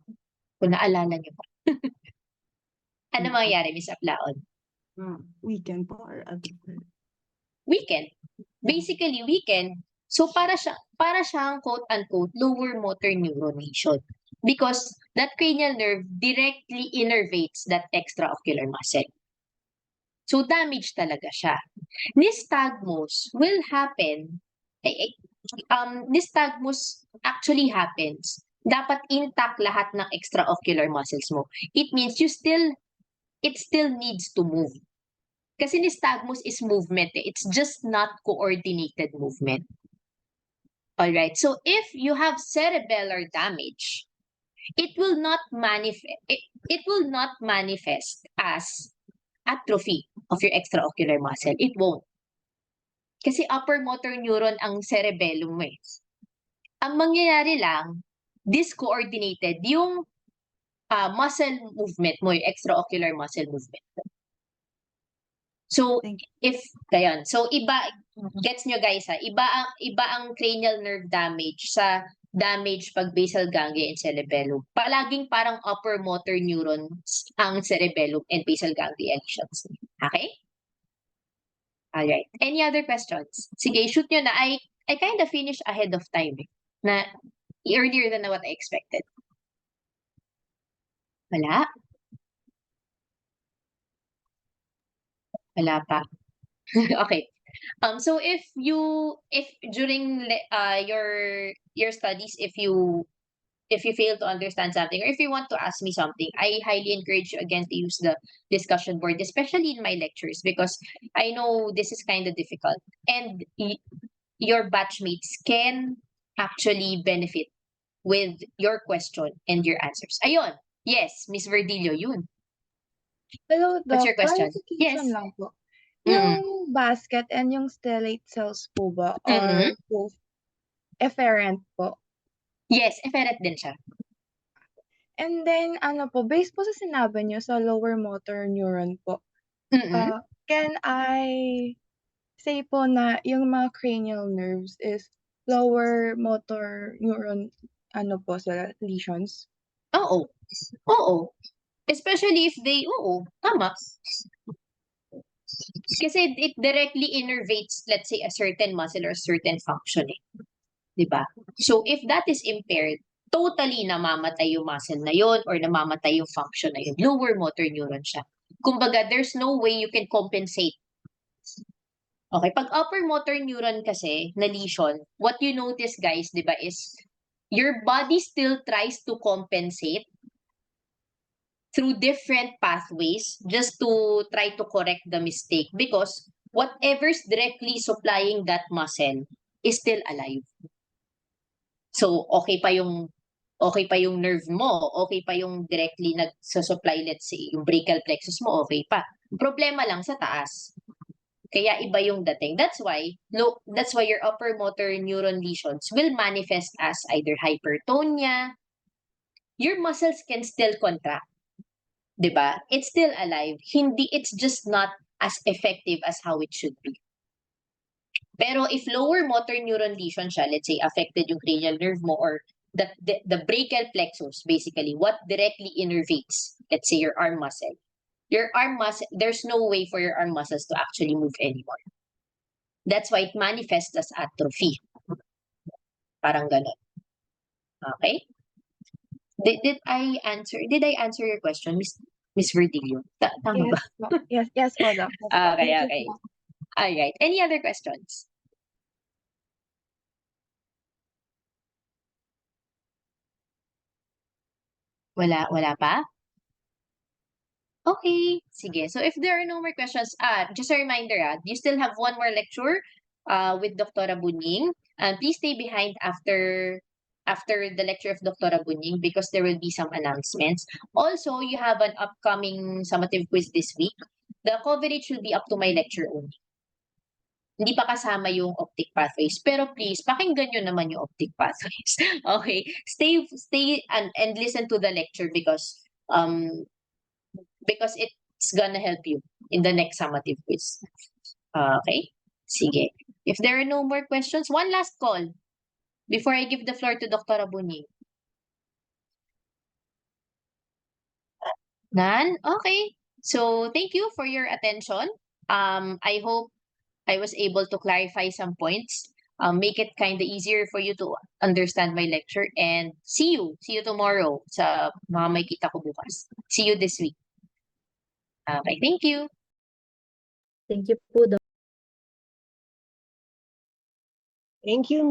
Kung naalala niyo pa. Ano mangyayari, Miss Aplaon? Weekend po or other. Weekend. Basically, weekend. So para siyang quote-unquote lower motor neuron lesion because that cranial nerve directly innervates that extraocular muscle. So damage talaga siya. Nystagmus will happen. Nystagmus actually happens. Dapat intact lahat ng extraocular muscles mo. It means it still needs to move. Kasi nystagmus is movement. It's just not coordinated movement. All right. So if you have cerebellar damage, it will not manifest as atrophy of your extraocular muscle. It won't. Kasi upper motor neuron ang cerebellum mo eh. Ang mangyayari lang, discoordinated yung muscle movement mo, yung extraocular muscle movement. So, gets nyo guys iba ang cranial nerve damage sa damage pag basal ganglia and cerebellum. Palaging parang upper motor neurons ang cerebellum and basal ganglia lesions. Okay? Alright. Any other questions? Sige, shoot nyo na. I kind of finished ahead of time na earlier than what I expected. Wala? Wala pa. Okay. So if during your studies, if you fail to understand something or if you want to ask me something, I highly encourage you again to use the discussion board, especially in my lectures, because I know this is kind of difficult and your batchmates can actually benefit with your question and your answers. Ayun. Yes, Miss Verdillo, yun. Hello, What's Doc. your question? Clarification Yes. lang po. Yung basket and yung stellate cells po ba are both efferent po? Yes, efferent din siya. And then, based po sa sinabi niyo sa lower motor neuron po, can I say po na yung mga cranial nerves is lower motor neuron, sila, lesions? Oo. Especially if tama. Kasi it directly innervates, let's say, a certain muscle or certain function. Diba? So if that is impaired, totally namamatay yung muscle na yun or namamatay yung function na yun. Lower motor neuron siya. Kumbaga, there's no way you can compensate. Okay, pag upper motor neuron kasi na lesion, what you notice guys, di ba, is your body still tries to compensate through different pathways just to try to correct the mistake because whatever's directly supplying that muscle is still alive. So, okay pa yung nerve mo, okay pa yung directly nagsusupply, let's say, yung brachial plexus mo, okay pa. Problema lang sa taas. Kaya iba yung dating. That's why your upper motor neuron lesions will manifest as either hypertonia. Your muscles can still contract. 'Di ba? It's still alive. It's just not as effective as how it should be. Pero if lower motor neuron lesion siya, let's say affected yung cranial nerve mo or the brachial plexus, basically, what directly innervates, let's say your arm muscle. Your arm muscle, there's no way for your arm muscles to actually move anymore. That's why it manifests as atrophy. Parang ganon. Okay? Did I answer your question, Miss Verdillo? Tama ba? Yes po, Doc. Okay. All right. Any other questions? Wala pa? Okay, sige. So if there are no more questions, just a reminder, you still have one more lecture with Dr. Bunying. Please stay behind after the lecture of Dr. Bunying because there will be some announcements. Also, you have an upcoming summative quiz this week. The coverage will be up to my lecture only. Hindi pa kasama yung optic pathways. Pero please, pakinggan nyo naman yung optic pathways. Okay? Stay and listen to the lecture because it's gonna help you in the next summative quiz. Okay? Sige. If there are no more questions, one last call before I give the floor to Dr. Bunying. None? Okay. So, thank you for your attention. I hope I was able to clarify some points, make it kind of easier for you to understand my lecture, and see you tomorrow sa mga may kita ko bukas. See you this week. Okay, thank you. Thank you po, Doc. Thank you,